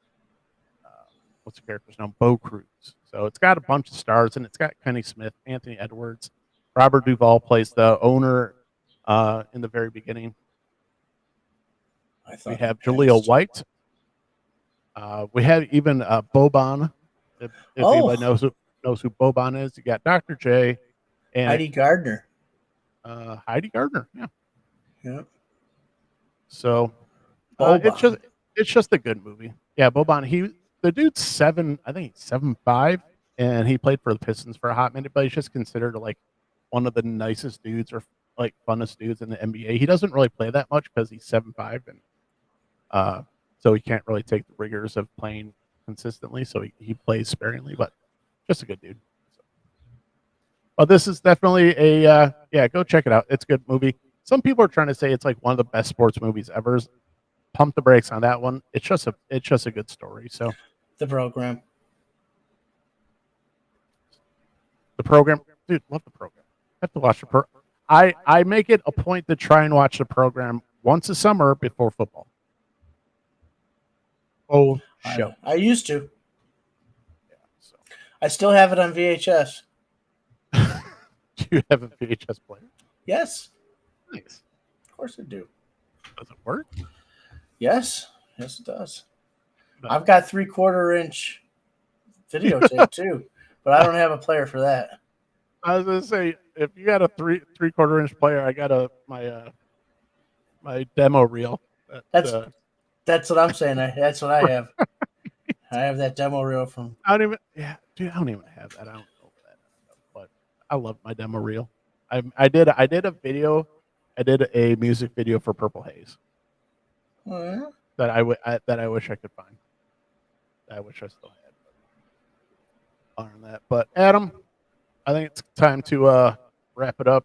uh, what's the character's name? Bo Cruz. So it's got a bunch of stars and it's got Kenny Smith, Anthony Edwards, Robert Duvall plays the owner in the very beginning. I We thought have he Jaleel passed. White. We have even Boban. If anybody Oh, knows who Boban is, you got Dr. J and Heidi Gardner. Heidi Gardner. Yeah. Yeah. So Boban. it's just a good movie. Yeah, Boban. The dude's I think he's 7'5", and he played for the Pistons for a hot minute, but he's just considered like one of the nicest dudes or like funnest dudes in the NBA. He doesn't really play that much because he's 7'5", and so he can't really take the rigors of playing consistently. So he plays sparingly, but just a good dude. So, but this is definitely a yeah. Go check it out. It's a good movie. Some people are trying to say it's like one of the best sports movies ever. Pump the brakes on that one. It's just a good story. So The program. the program, dude, love the program. I have to watch the pro. I make it a point to try and watch the program once a summer before football. Oh, show. I used to. Yeah. So I still have it on VHS. do you have a VHS player? Yes, Nice. of course I do. Does it work? Yes, yes it does. No. I've got 3/4 inch videotape too, but I don't have a player for that. I was gonna say if you got a three-quarter inch player, I got my demo reel. That's That's what I'm saying. That's what I have. I have that demo reel from. I don't even dude, I don't even have that. I don't know that, but I love my demo reel. I did a video. I did a music video for Purple Haze Oh, yeah? that that I wish I could find. I wish I still had. On that, but Adam, I think it's time to wrap it up.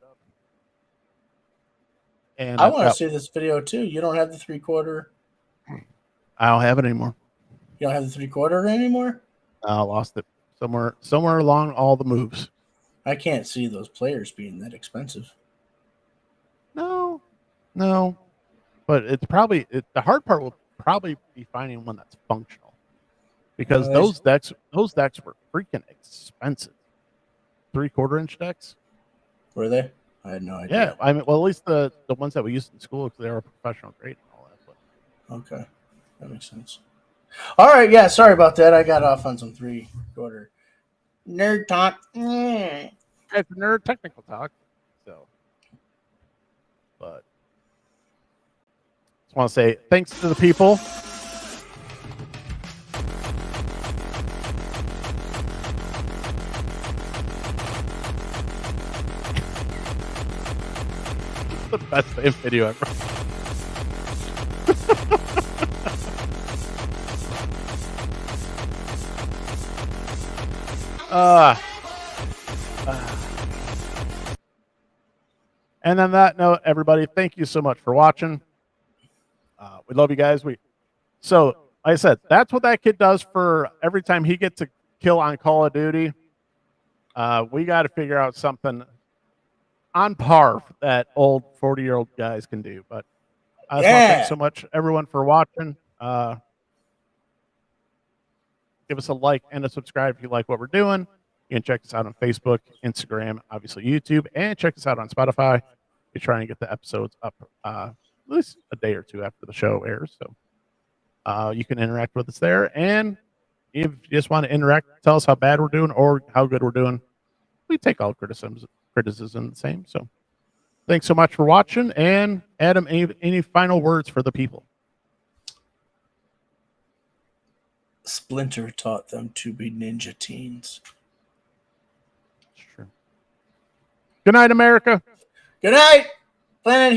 And I want to see this video too. You don't have the 3/4. I don't have it anymore. You don't have the 3/4 anymore. I lost it somewhere along all the moves. I can't see those players being that expensive. No, but it's probably the hard part will probably be finding one that's functional because those decks were freaking expensive. 3/4 inch decks. Were they? I had no idea. Yeah, I mean, well, at least the ones that we used in school because they were professional grade and all that. But Okay, that makes sense. All right, yeah. Sorry about that. I got off on some 3/4 nerd talk. it's nerd technical talk. So, but just want to say thanks to the people. The best damn video ever. And on that note, everybody, thank you so much for watching. We love you guys. So, like I said, that's what that kid does for every time he gets a kill on Call of Duty. We got to figure out something on par that old 40-year-old guys can do. But I just want to thank so much everyone for watching. Give us a like and a subscribe if you like what we're doing. You can check us out on Facebook, Instagram, obviously YouTube, and check us out on Spotify. We try and get the episodes up at least a day or two after the show airs. So you can interact with us there. And if you just want to interact, tell us how bad we're doing or how good we're doing. We take all criticism the same. So thanks so much for watching. And Adam, any final words for the people? Splinter taught them to be ninja teens. Sure. Good night, America. Good night, Planet